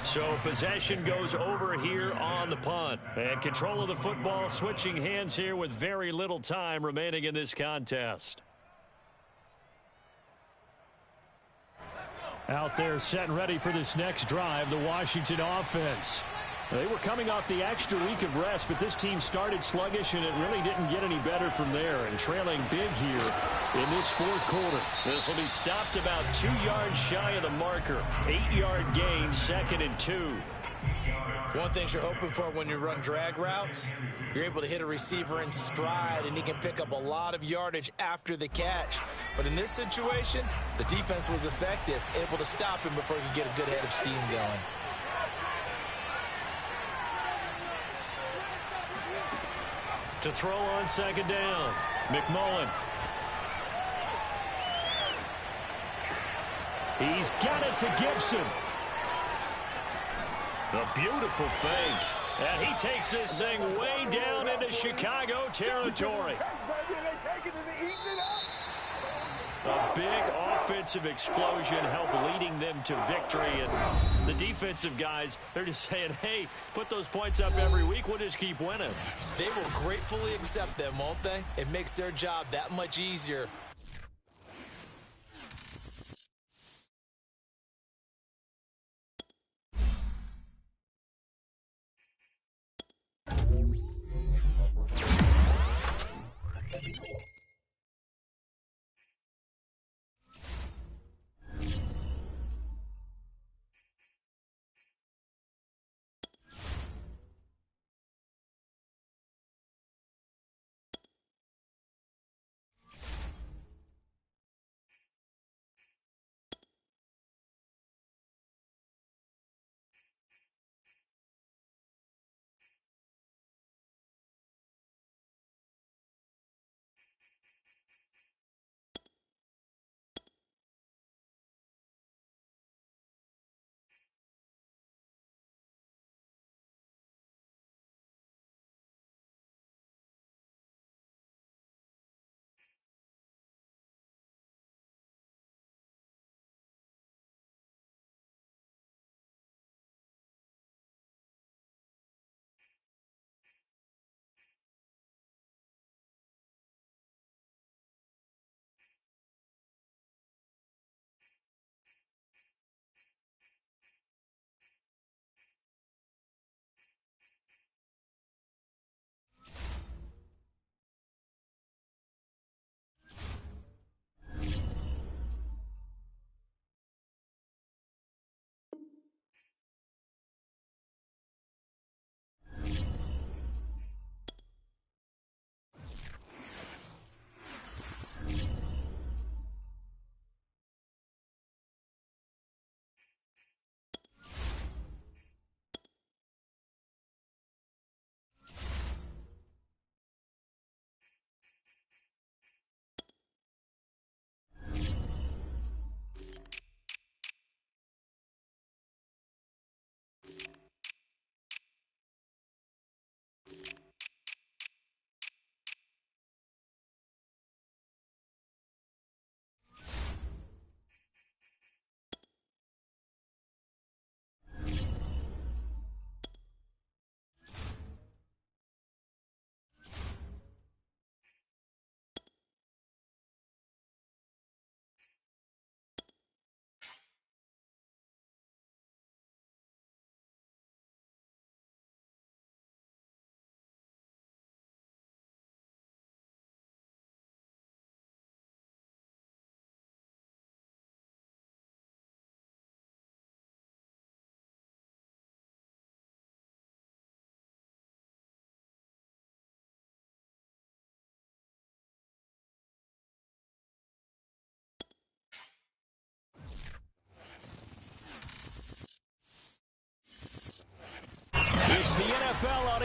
So possession goes over here on the punt. And control of the football switching hands here with very little time remaining in this contest. Out there set and ready for this next drive, the Washington offense. They were coming off the extra week of rest, but this team started sluggish, and it really didn't get any better from there. And trailing big here in this 4th quarter. This will be stopped about 2 yards shy of the marker. 8-yard gain, 2nd and 2. One thing you're hoping for when you run drag routes, you're able to hit a receiver in stride, and he can pick up a lot of yardage after the catch. But in this situation, the defense was effective, able to stop him before he could get a good head of steam going. To throw on 2nd down, McMullen. He's got it to Gibson. A beautiful fake. And he takes this thing way down into Chicago territory. A big offensive explosion helped leading them to victory. And the defensive guys, they're just saying, hey, put those points up every week. We'll just keep winning. They will gratefully accept them, won't they? It makes their job that much easier.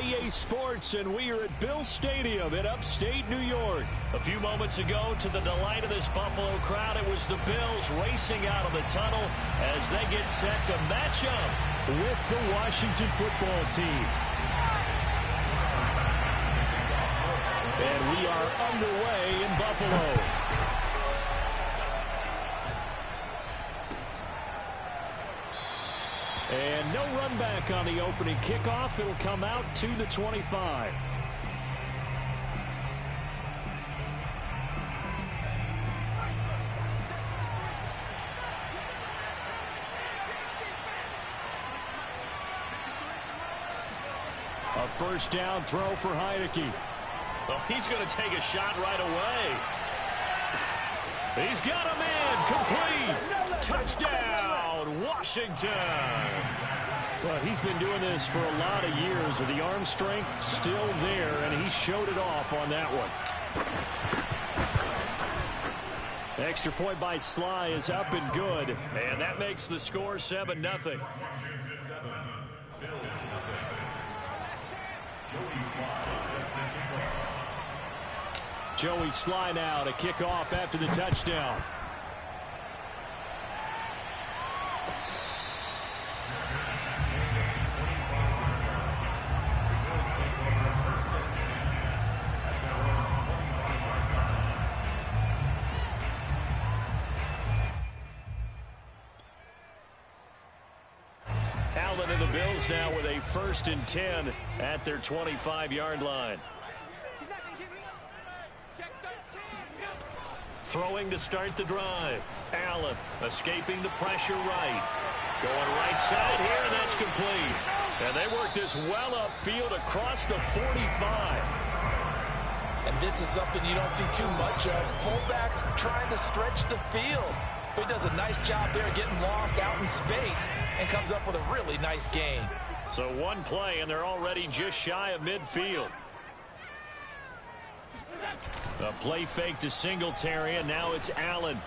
EA Sports, and we are at Bill Stadium in upstate New York. A few moments ago, to the delight of this Buffalo crowd, it was the Bills racing out of the tunnel as they get set to match up with the Washington football team. And we are underway in Buffalo. And no run back on the opening kickoff. It'll come out to the 25. A first down throw for Heineke. Oh, he's going to take a shot right away. He's got a man complete. Touchdown, Washington. Well, he's been doing this for a lot of years with the arm strength still there, and he showed it off on that one. Extra point by Sly is up and good, and that makes the score 7-0. Joey Sly now to kick off after the touchdown. Allen and the Bills now with a 1st and 10 at their 25-yard line. Throwing to start the drive. Allen escaping the pressure right. Going right side here, and that's complete. And they work this well upfield across the 45. And this is something you don't see too much of. Fullbacks trying to stretch the field. But he does a nice job there getting lost out in space and comes up with a really nice gain. So one play, and they're already just shy of midfield. A play fake to Singletary, and now it's Allen.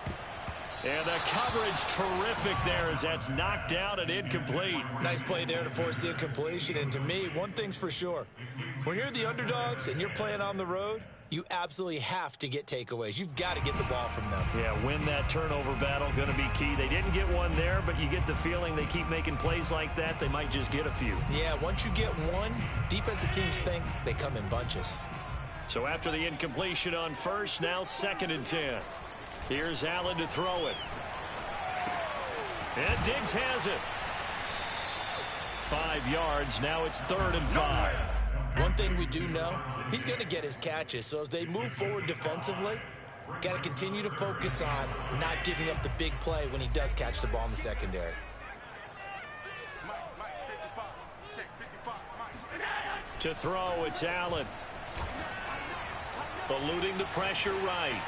And the coverage terrific there as that's knocked down and incomplete. Nice play there to force the incompletion. And to me, one thing's for sure. When you're the underdogs and you're playing on the road, you absolutely have to get takeaways. You've got to get the ball from them. Yeah, win that turnover battle, going to be key. They didn't get one there, but you get the feeling they keep making plays like that, they might just get a few. Yeah, once you get one, defensive teams think they come in bunches. So after the incompletion on first, now 2nd and 10. Here's Allen to throw it. And Diggs has it. 5 yards. Now it's 3rd and 5. One thing we do know, he's going to get his catches. So as they move forward defensively, got to continue to focus on not giving up the big play when he does catch the ball in the secondary. To throw, it's Allen. Eluding the pressure right.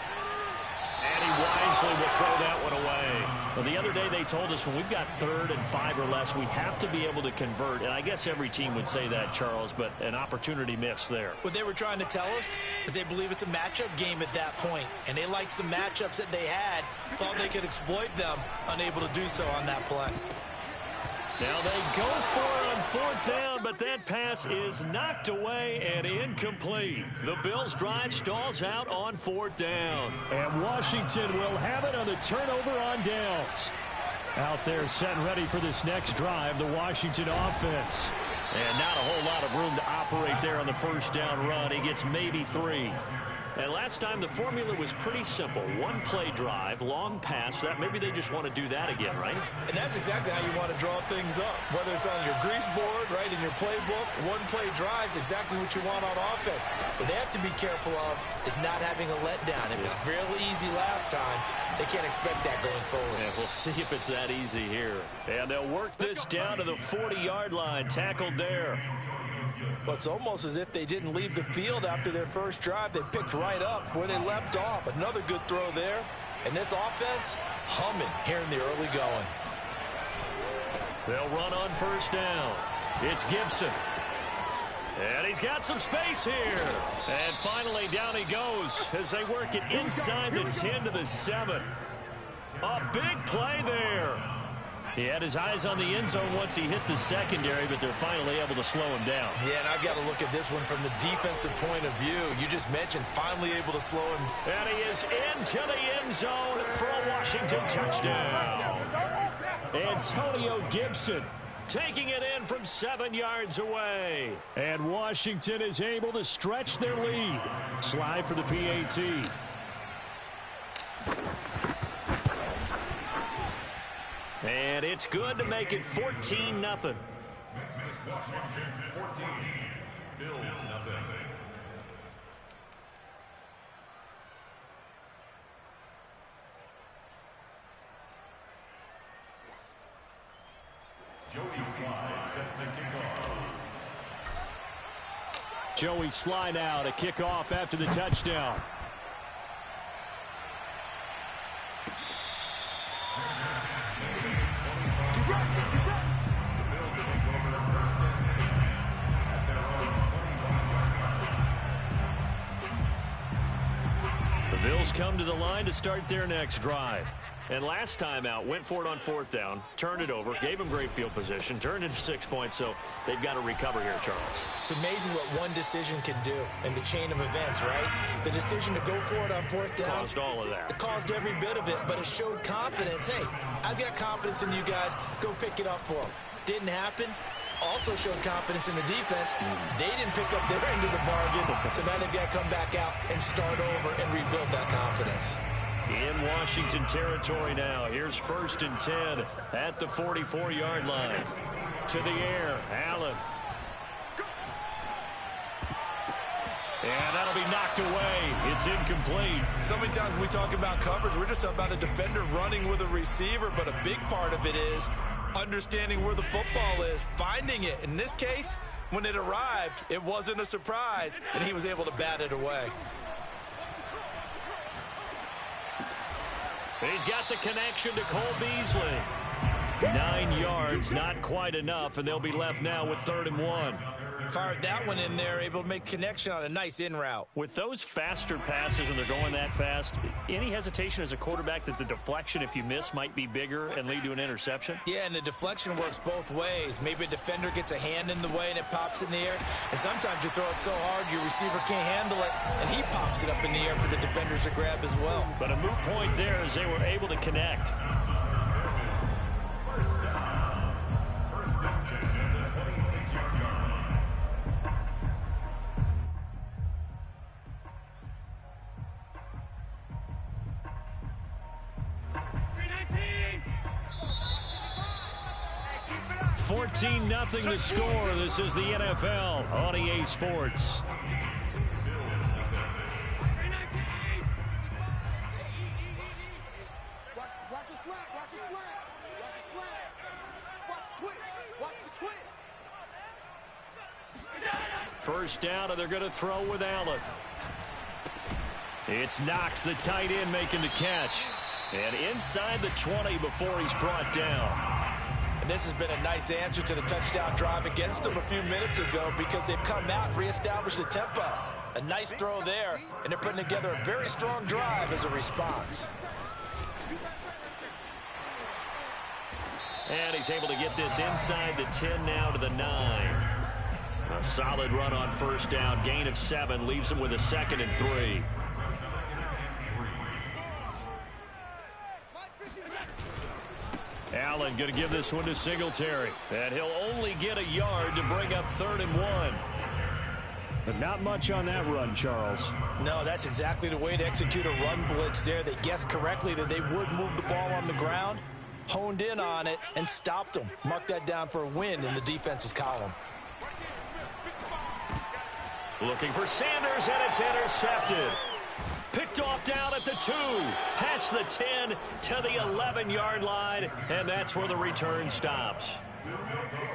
And he wisely will throw that one away. Well, the other day they told us when we've got 3rd and 5 or less, we have to be able to convert. And I guess every team would say that, Charles, but an opportunity missed there. What they were trying to tell us is they believe it's a matchup game at that point. And they liked some matchups that they had, thought they could exploit them, unable to do so on that play. Now they go for it on 4th down, but that pass is knocked away and incomplete. The Bills' drive stalls out on 4th down. And Washington will have it on the turnover on downs. Out there set and ready for this next drive, the Washington offense. And not a whole lot of room to operate there on the 1st down run. He gets maybe 3. And last time the formula was pretty simple. 1-play drive, long pass. That maybe they just want to do that again, right? And that's exactly how you want to draw things up. Whether it's on your grease board, right, in your playbook, 1-play drives exactly what you want on offense. What they have to be careful of is not having a letdown. It was really easy last time. They can't expect that going forward. Yeah, we'll see if it's that easy here. And they'll work this down to the 40-yard line. Tackled there. But it's almost as if they didn't leave the field after their first drive. They picked right up where they left off. Another good throw there. And this offense, humming here in the early going. They'll run on 1st down. It's Gibson. And he's got some space here. And finally down he goes as they work it inside the 10 to the 7. A big play there. He had his eyes on the end zone once he hit the secondary, but they're finally able to slow him down. Yeah, and I've got to look at this one from the defensive point of view. You just mentioned finally able to slow him. And he is into the end zone for a Washington touchdown. Antonio Gibson taking it in from 7 yards away. And Washington is able to stretch their lead. Slide for the PAT. And it's good to make it 14-0. Next is Washington 14, Bills nothing. Joey Sly set to kick off. Joey Sly now to kick off after the touchdown. The Bills come to the line to start their next drive. And last time out, went for it on 4th down, turned it over, gave them great field position, turned into 6 points, so they've got to recover here, Charles. It's amazing what one decision can do in the chain of events, right? The decision to go for it on 4th down. Caused all of that. It caused every bit of it, but it showed confidence. Hey, I've got confidence in you guys. Go pick it up for them. Didn't happen. Also showed confidence in the defense. They didn't pick up their end of the bargain, so now they've got to come back out and start over and rebuild that confidence. In Washington territory now. Here's 1st and 10 at the 44-yard line. To the air, Allen. And that'll be knocked away. It's incomplete. So many times when we talk about coverage, we're just about a defender running with a receiver, but a big part of it is understanding where the football is, finding it. In this case, when it arrived, it wasn't a surprise, and he was able to bat it away. He's got the connection to Cole Beasley. 9 yards, not quite enough, and they'll be left now with 3rd and 1. Fired that one in there, able to make connection on a nice in route. With those faster passes when they're going that fast, any hesitation as a quarterback that the deflection, if you miss, might be bigger and lead to an interception? Yeah, and the deflection works both ways. Maybe a defender gets a hand in the way and it pops in the air. And sometimes you throw it so hard your receiver can't handle it, and he pops it up in the air for the defenders to grab as well. But a moot point there as they were able to connect. First down. 1st and 10 at the 26-yard line. Fourteen 0 to score. This is the NFL on EA Sports. Watch the slap. Watch the slap. Watch the twist. Watch the twist. First down, and they're going to throw with Allen. It's Knox, the tight end, making the catch. And inside the 20 before he's brought down. And this has been a nice answer to the touchdown drive against them a few minutes ago because they've come out and reestablished the tempo. A nice throw there, and they're putting together a very strong drive as a response. And he's able to get this inside the 10 now to the 9. A solid run on first down. Gain of 7 leaves him with a 2nd and 3. Allen going to give this one to Singletary. And he'll only get a yard to bring up 3rd and 1. But not much on that run, Charles. No, that's exactly the way to execute a run blitz there. They guessed correctly that they would move the ball on the ground, honed in on it, and stopped them. Mark that down for a win in the defense's column. Looking for Sanders, and it's intercepted. Picked off down at the 2, past the 10 to the 11-yard line, and that's where the return stops.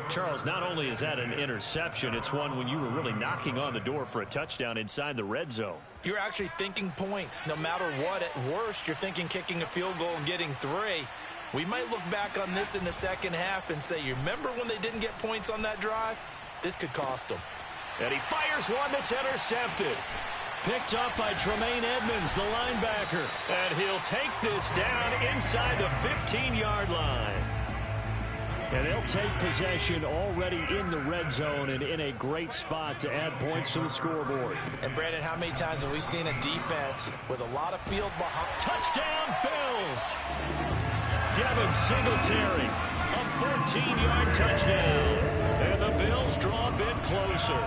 Charles, not only is that an interception, it's one when you were really knocking on the door for a touchdown inside the red zone. You're actually thinking points. No matter what, at worst, you're thinking kicking a field goal and getting 3. We might look back on this in the second half and say, you remember when they didn't get points on that drive? This could cost them. And he fires one that's intercepted. Picked up by Tremaine Edmonds, the linebacker. And he'll take this down inside the 15-yard line. And they'll take possession already in the red zone and in a great spot to add points to the scoreboard. And, Brandon, how many times have we seen a defense with a lot of field behind? Touchdown, Bills! Devin Singletary, a 14-yard touchdown. And the Bills draw a bit closer.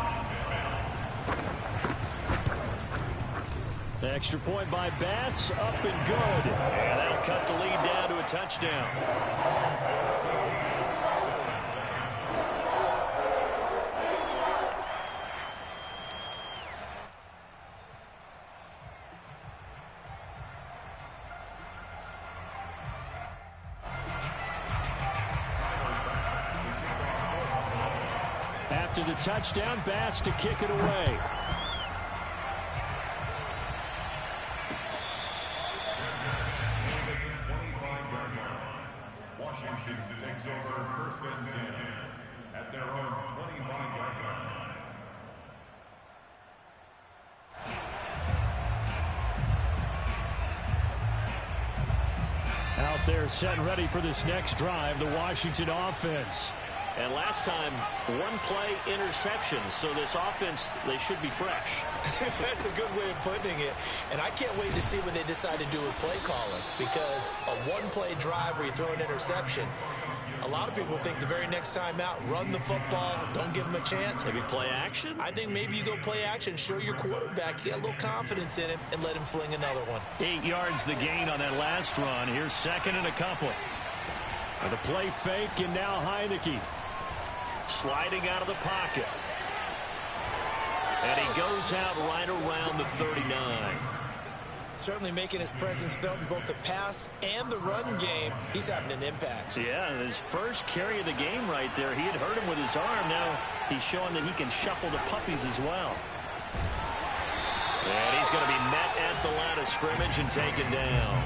The extra point by Bass, up and good. And that'll cut the lead down to a touchdown. After the touchdown, Bass to kick it away. Washington takes over first and 10 at their own 25-yard line. Out there set and ready for this next drive, the Washington offense. And last time, one play interception. So this offense, they should be fresh. That's a good way of putting it. And I can't wait to see what they decide to do with play calling. Because a one-play drive where you throw an interception, a lot of people think the very next time out, run the football, don't give them a chance. Maybe play action? I think maybe you go play action, show your quarterback, get a little confidence in him, and let him fling another one. 8 yards the gain on that last run. Here's second and a couple. And the play fake, and now Heineke. Sliding out of the pocket. And he goes out right around the 39. Certainly making his presence felt in both the pass and the run game. He's having an impact. Yeah, his first carry of the game right there. He had hurt him with his arm. Now he's showing that he can shuffle the puppies as well. And he's going to be met at the line of scrimmage and taken down.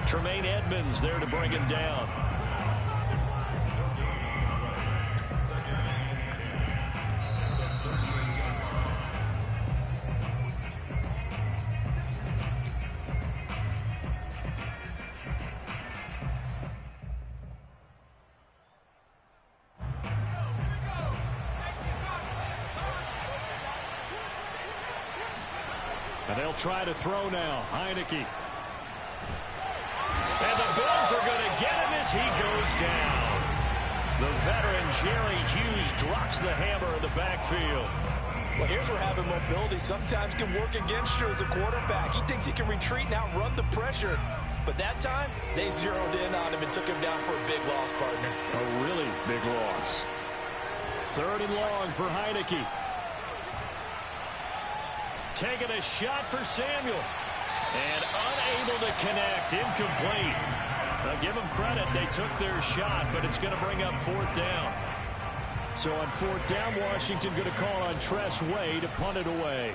Tremaine Edmonds there to bring him down. And they'll try to throw now. Heineke. And the Bills are going to get him as he goes down. The veteran Jerry Hughes drops the hammer in the backfield. Well, here's where having mobility sometimes can work against you as a quarterback. He thinks he can retreat and outrun the pressure. But that time, they zeroed in on him and took him down for a big loss, partner. A really big loss. Third and long for Heineke. Taking a shot for Samuel. And unable to connect. Incomplete. Now give them credit. They took their shot, but it's going to bring up fourth down. So on fourth down, Washington going to call on Tress Way to punt it away.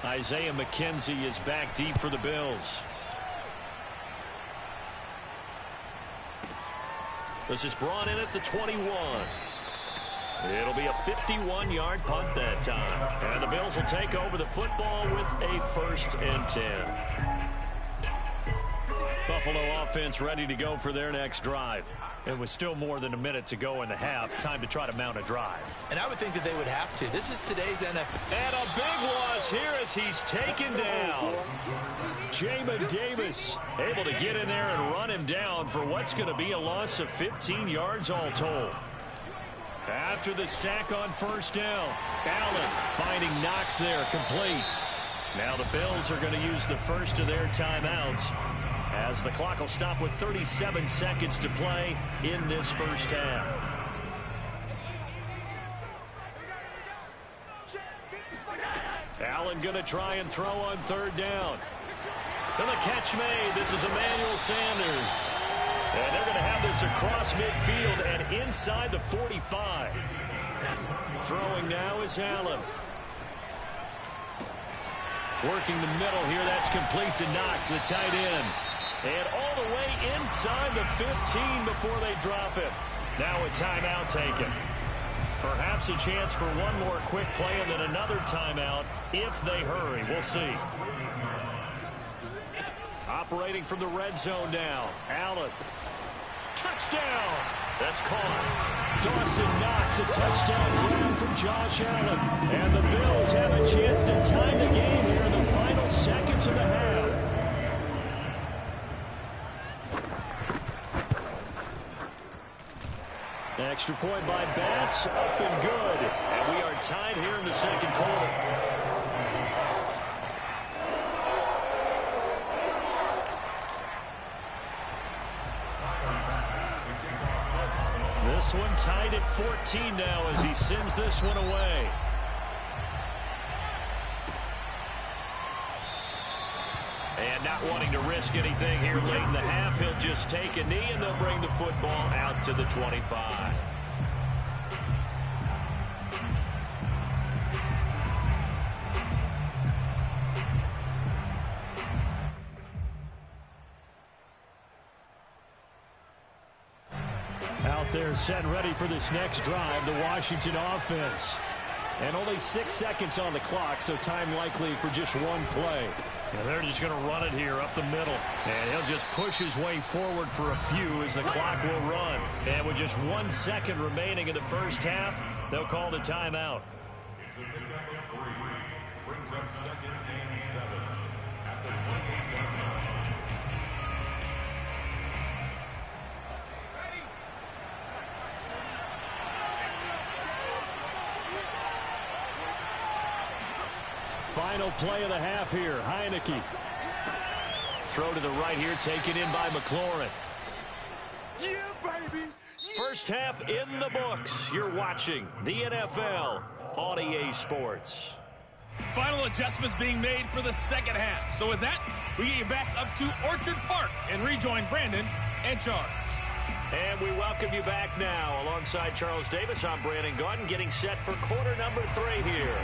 Isaiah McKenzie is back deep for the Bills. This is brought in at the 21. It'll be a 51-yard punt that time. And the Bills will take over the football with a 1st and 10. Buffalo offense ready to go for their next drive. It was still more than a minute to go in the half. Time to try to mount a drive. And I would think that they would have to. This is today's NFL. And a big loss here as he's taken down. Jamin Davis able to get in there and run him down for what's going to be a loss of 15 yards all told. After the sack on first down, Allen finding Knox there, complete. Now the Bills are going to use the first of their timeouts as the clock will stop with 37 seconds to play in this first half. Allen going to try and throw on third down. And the catch made. This is Emmanuel Sanders. And they're going to have this across midfield and inside the 45. Throwing now is Allen. Working the middle here. That's complete to Knox, the tight end. And all the way inside the 15 before they drop it. Now a timeout taken. Perhaps a chance for one more quick play and then another timeout if they hurry. We'll see. Operating from the red zone now. Allen. Touchdown! That's caught. Dawson Knox, a touchdown grab from Josh Allen. And the Bills have a chance to tie the game here in the final seconds of the half. Extra point by Bass, up and good. And we are tied here in the second quarter. This one tied at 14 now as he sends this one away. And not wanting to risk anything here late in the half, he'll just take a knee and they'll bring the football out to the 25. Out there set and ready for this next drive, the Washington offense. And only 6 seconds on the clock, so time likely for just one play. And they're just going to run it here up the middle. And he'll just push his way forward for a few as the clock will run. And with just 1 second remaining in the first half, they'll call the timeout. It's a pickup of 3. Brings up 2nd and 7 at the 28-yard line. Final play of the half here. Heineke. Throw to the right here, taken in by McLaurin. Yeah, baby. First half in the books. You're watching the NFL on EA Sports. Final adjustments being made for the second half. So with that, we get you back up to Orchard Park and rejoin Brandon and Charles. And we welcome you back now. Alongside Charles Davis, I'm Brandon Gaudin, getting set for quarter number 3 here.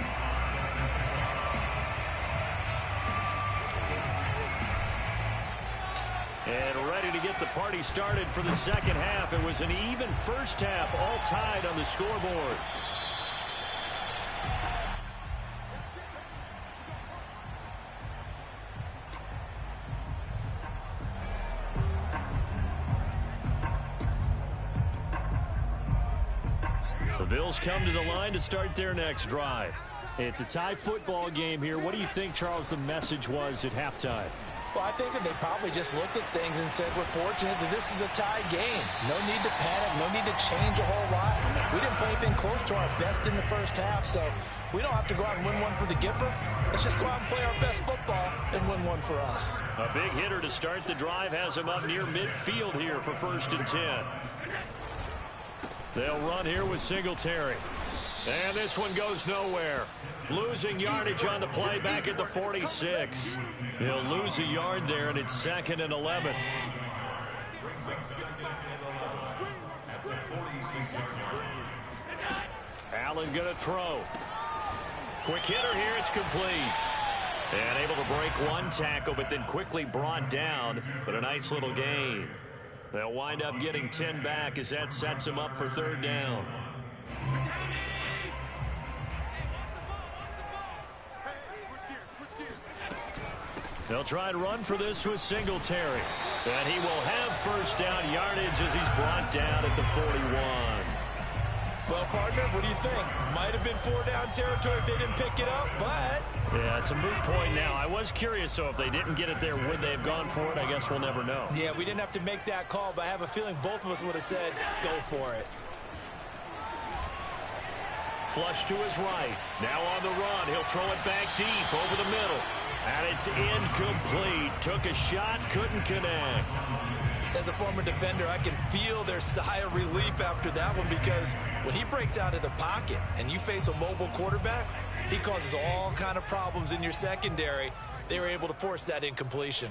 And ready to get the party started for the second half. It was an even first half, all tied on the scoreboard. The Bills come to the line to start their next drive. It's a tie football game here. What do you think, Charles, the message was at halftime? Well, I think that they probably just looked at things and said, we're fortunate that this is a tie game. No need to panic. No need to change a whole lot. We didn't play anything close to our best in the first half, so we don't have to go out and win one for the Gipper. Let's just go out and play our best football and win one for us. A big hitter to start the drive has him up near midfield here for 1st and 10. They'll run here with Singletary. And this one goes nowhere. Losing yardage on the play back at the 46. He'll lose a yard there, and it's 2nd and 11. Brings up 2nd and 11 at the 46-yard line. Allen going to throw. Quick hitter here. It's complete. And able to break one tackle, but then quickly brought down. But a nice little gain. They'll wind up getting 10 back as that sets them up for 3rd down. They'll try and run for this with Singletary. And he will have 1st down yardage as he's brought down at the 41. Well, partner, what do you think? Might have been 4-down territory if they didn't pick it up, but... Yeah, it's a moot point now. I was curious, so if they didn't get it there, would they have gone for it? I guess we'll never know. Yeah, we didn't have to make that call, but I have a feeling both of us would have said, go for it. Flush to his right. Now on the run. He'll throw it back deep over the middle. And it's incomplete. Took a shot, couldn't connect. As a former defender, I can feel their sigh of relief after that one, because when he breaks out of the pocket and you face a mobile quarterback, he causes all kind of problems in your secondary. They were able to force that incompletion.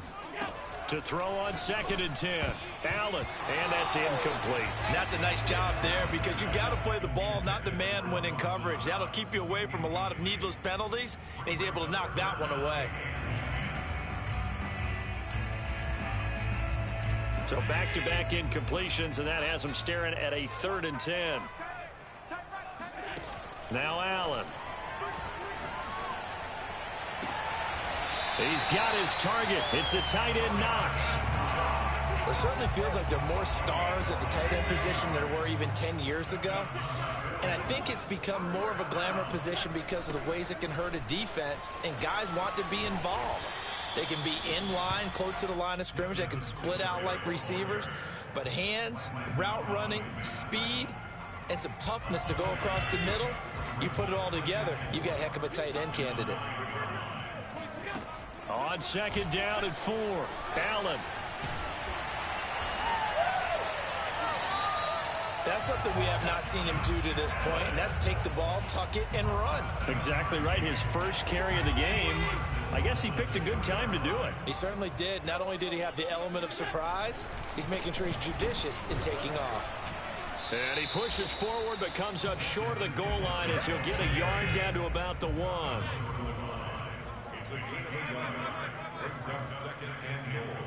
To throw on 2nd and 10. Allen, and that's incomplete. And that's a nice job there, because you've got to play the ball, not the man when in coverage. That'll keep you away from a lot of needless penalties, and he's able to knock that one away. So back-to-back incompletions, and that has him staring at a 3rd and 10. Now Allen. He's got his target. It's the tight end Knox. It certainly feels like there are more stars at the tight end position than there were even 10 years ago. And I think it's become more of a glamour position because of the ways it can hurt a defense, and guys want to be involved. They can be in line, close to the line of scrimmage. They can split out like receivers. But hands, route running, speed, and some toughness to go across the middle, you put it all together, you got a heck of a tight end candidate. On second down and 4, Allen. That's something we have not seen him do to this point, and that's take the ball, tuck it, and run. Exactly right. His first carry of the game. I guess he picked a good time to do it. He certainly did. Not only did he have the element of surprise, he's making sure he's judicious in taking off. And he pushes forward but comes up short of the goal line as he'll get a yard down to about the 1. It's a gain of a yard. Brings up second and goal.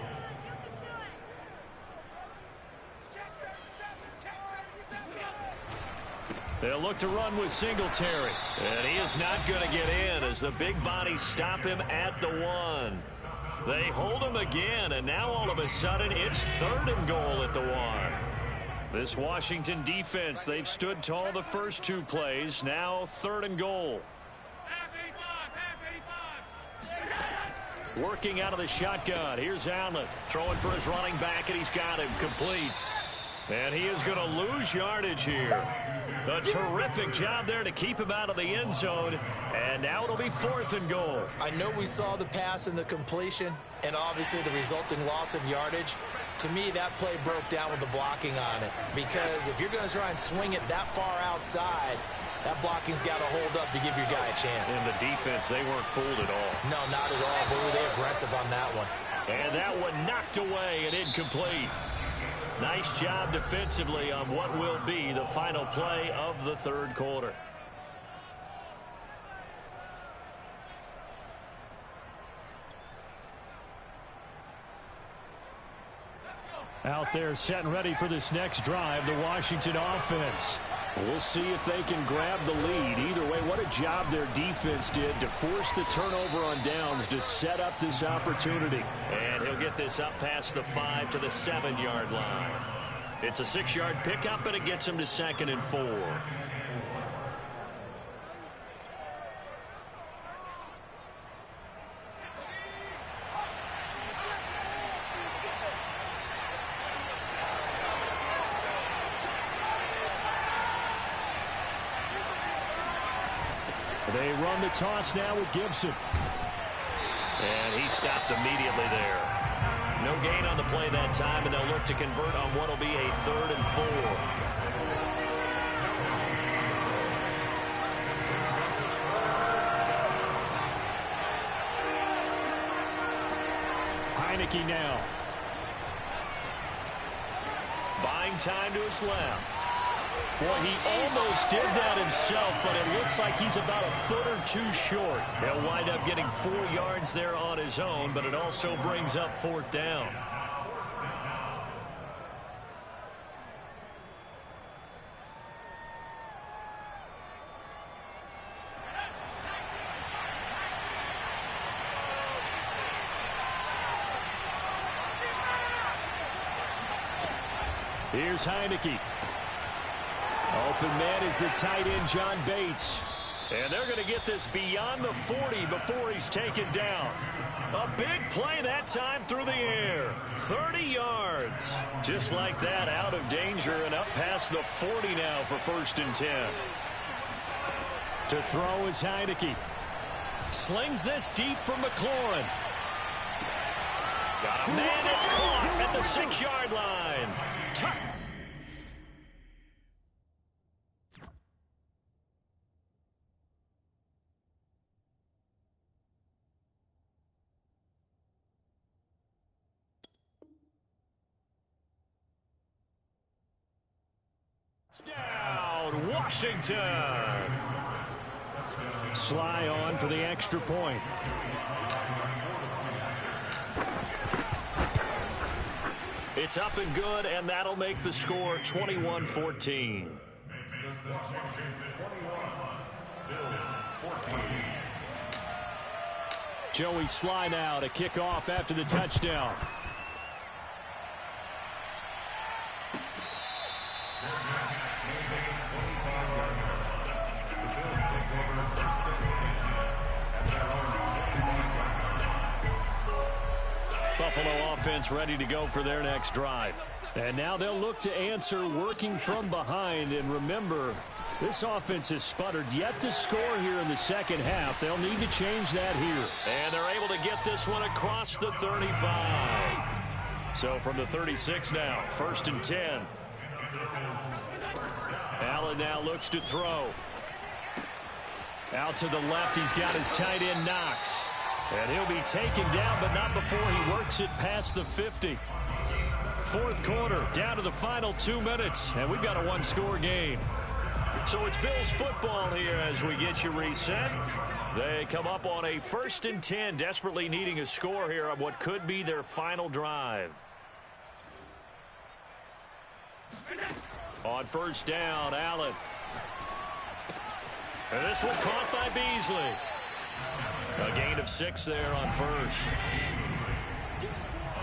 They'll look to run with Singletary. And he is not going to get in as the big bodies stop him at the 1. They hold him again, and now all of a sudden it's 3rd and goal at the 1. This Washington defense, they've stood tall the first 2 plays. Now 3rd and goal. Working out of the shotgun. Here's Allen throwing for his running back, and he's got him complete. And he is going to lose yardage here. A terrific job there to keep him out of the end zone. And now it'll be 4th and goal. I know we saw the pass and the completion, and obviously the resulting loss of yardage. To me, that play broke down with the blocking on it. Because if you're going to try and swing it that far outside, that blocking's got to hold up to give your guy a chance. And the defense, they weren't fooled at all. No, not at all. Boy, were they aggressive on that one. And that one knocked away and incomplete. Nice job defensively on what will be the final play of the 3rd quarter. Out there set and ready for this next drive, the Washington offense. We'll see if they can grab the lead. Either way, what a job their defense did to force the turnover on downs to set up this opportunity. And he'll get this up past the 5 to the 7-yard line. It's a 6-yard pickup, and it gets him to 2nd and 4. They run the toss now with Gibson. And he stopped immediately there. No gain on the play that time, and they'll look to convert on what will be a 3rd and 4. Heineke now. Buying time to his left. Boy, he almost did that himself, but it looks like he's about a foot or 2 short. He'll wind up getting 4 yards there on his own, but it also brings up 4th down. Here's Heineke. Open man is the tight end, John Bates. And they're going to get this beyond the 40 before he's taken down. A big play that time through the air. 30 yards. Just like that, out of danger and up past the 40 now for 1st and 10. To throw is Heineke. Slings this deep from McLaurin. Got a man that's caught at the 6-yard line. Down, Washington. Sly on for the extra point. It's up and good, and that'll make the score 21-14. Joey Sly now to kick off after the touchdown. offense ready to go for their next drive. And now they'll look to answer working from behind. And remember, this offense has sputtered yet to score here in the second half. They'll need to change that here. And they're able to get this one across the 35. So from the 36 now, 1st and 10. Allen now looks to throw. Out to the left, he's got his tight end Knox. And he'll be taken down, but not before he works it past the 50. Fourth quarter, down to the final 2 minutes, and we've got a one-score game. So it's Bills football here as we get you reset. They come up on a 1st and 10, desperately needing a score here on what could be their final drive. On 1st down, Allen. And this one caught by Beasley. A gain of 6 there on 1st. A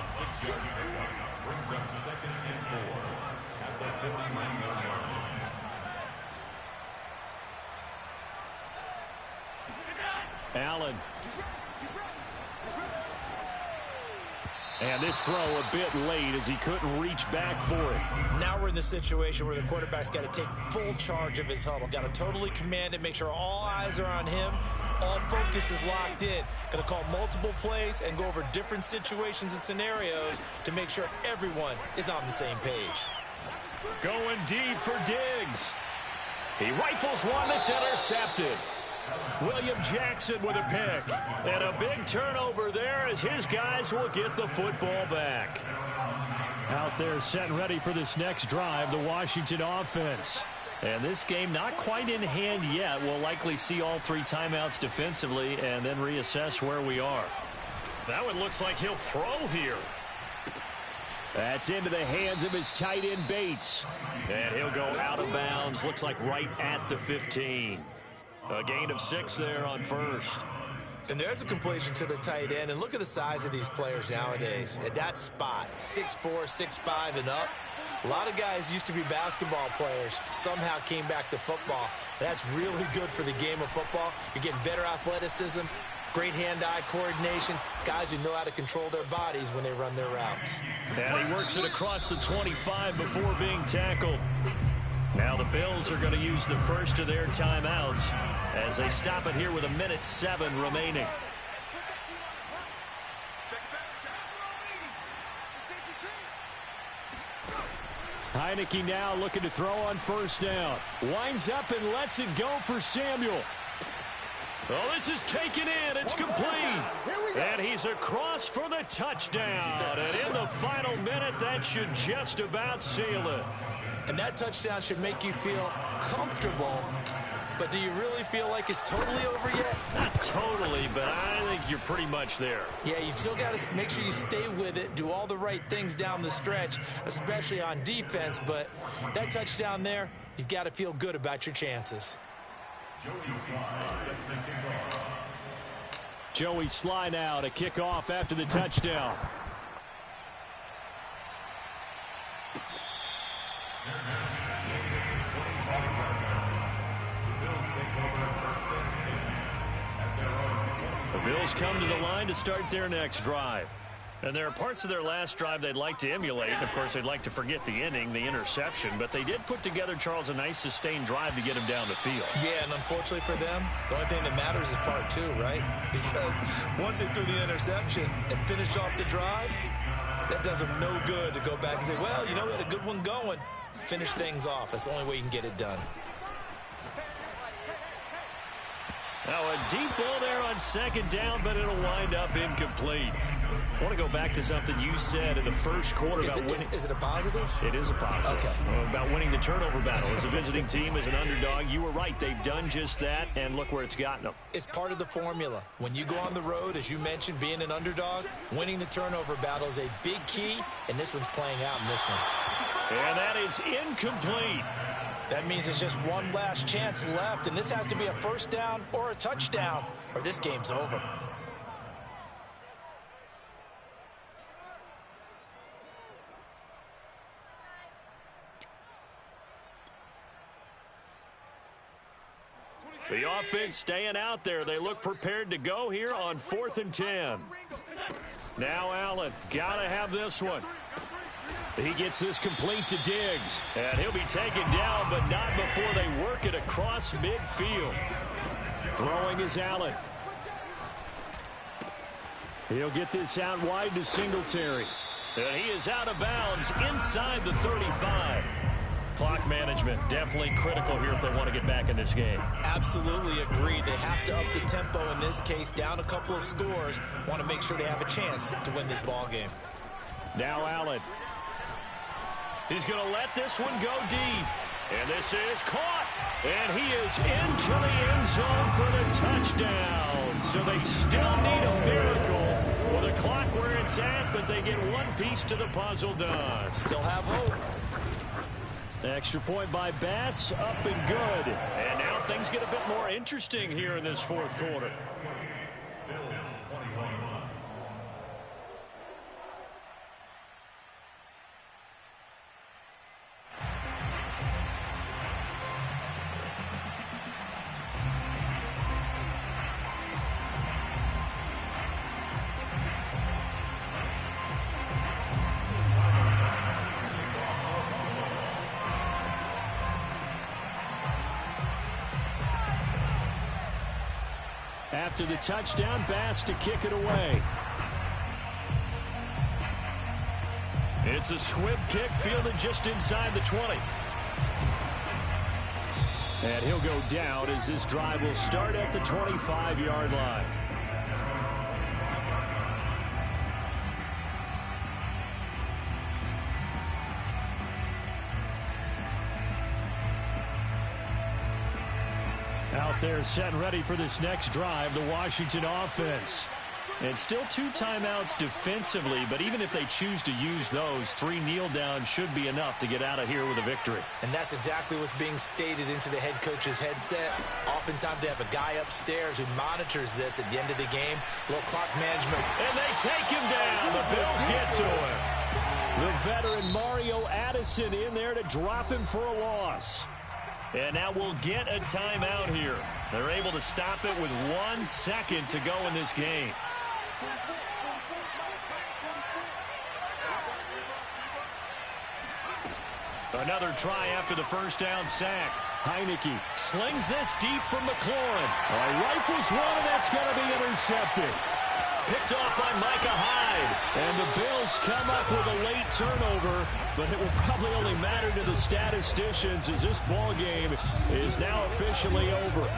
6-yard pickup brings up 2nd and 4 at the 51-yard line. Allen. And this throw a bit late as he couldn't reach back for it. Now we're in the situation where the quarterback's got to take full charge of his huddle. Got to totally command it, make sure all eyes are on him. All focus is locked in. Going to call multiple plays and go over different situations and scenarios to make sure everyone is on the same page. Going deep for Diggs. He rifles one that's intercepted. William Jackson with a pick. And a big turnover there as his guys will get the football back. Out there set and ready for this next drive, the Washington offense. And this game not quite in hand yet. We'll likely see all 3 timeouts defensively and then reassess where we are. That one looks like he'll throw here. That's into the hands of his tight end Bates. And he'll go out of bounds. Looks like right at the 15. A gain of 6 there on 1st. And there's a completion to the tight end. And look at the size of these players nowadays. At that spot, 6'4", 6'5", and up. A lot of guys used to be basketball players, somehow came back to football. That's really good for the game of football. You're getting better athleticism, great hand-eye coordination, guys who know how to control their bodies when they run their routes. And he works it across the 25 before being tackled. Now the Bills are going to use the first of their timeouts as they stop it here with 1:07 remaining. Heineke now looking to throw on 1st down. Winds up and lets it go for Samuel. Oh, this is taken in. It's complete. And he's across for the touchdown. And in the final minute, that should just about seal it. And that touchdown should make you feel comfortable. But do you really feel like it's totally over yet? Not totally, but I think you're pretty much there. Yeah, you've still got to make sure you stay with it, do all the right things down the stretch, especially on defense. But that touchdown there, you've got to feel good about your chances. Joey Sly now to kick off after the touchdown. The Bills come to the line to start their next drive. And there are parts of their last drive they'd like to emulate. Of course, they'd like to forget the inning, the interception. But they did put together, Charles, a nice sustained drive to get him down the field. Yeah, and unfortunately for them, the only thing that matters is part 2, right? Because once they threw the interception and finished off the drive, that does them no good to go back and say, well, you know, we had a good one going. Finish things off. That's the only way you can get it done. Now a deep ball there on 2nd down, but it'll wind up incomplete. I want to go back to something you said in the first quarter about winning. Is it a positive? It is a positive. Okay. About winning the turnover battle as a visiting team, as an underdog. You were right. They've done just that, and look where it's gotten them. It's part of the formula. When you go on the road, as you mentioned, being an underdog, winning the turnover battle is a big key, and this one's playing out in this one. And that is incomplete. That means there's just one last chance left, and this has to be a 1st down or a touchdown, or this game's over. The offense staying out there. They look prepared to go here on 4th and 10. Now Allen, gotta have this one. He gets this complete to Diggs. And he'll be taken down, but not before they work it across midfield. Throwing is Allen. He'll get this out wide to Singletary. And he is out of bounds inside the 35. Clock management definitely critical here if they want to get back in this game. Absolutely agreed. They have to up the tempo in this case, down a couple of scores. Want to make sure they have a chance to win this ball game. Now Allen. He's going to let this one go deep. And this is caught. And he is into the end zone for the touchdown. So they still need a miracle with the clock where it's at, but they get one piece to the puzzle done. Still have hope. Extra point by Bass, up and good. And now things get a bit more interesting here in this fourth quarter. After the touchdown, Bass to kick it away. It's a squib kick fielded just inside the 20. And he'll go down as this drive will start at the 25-yard line. Out there set and ready for this next drive, the Washington offense. And still 2 timeouts defensively, but even if they choose to use those, 3 kneel downs should be enough to get out of here with a victory. And that's exactly what's being stated into the head coach's headset. Oftentimes they have a guy upstairs who monitors this at the end of the game. A little clock management. And they take him down. The Bills get to him. The veteran Mario Addison in there to drop him for a loss. And now we'll get a timeout here. They're able to stop it with 1 second to go in this game. Another try after the first down sack. Heineke slings this deep from McLaurin. Rifles one, and that's going to be intercepted. Picked off by Micah Hyde. And the Bills come up with a late turnover, but it will probably only matter to the statisticians as this ball game is now officially over.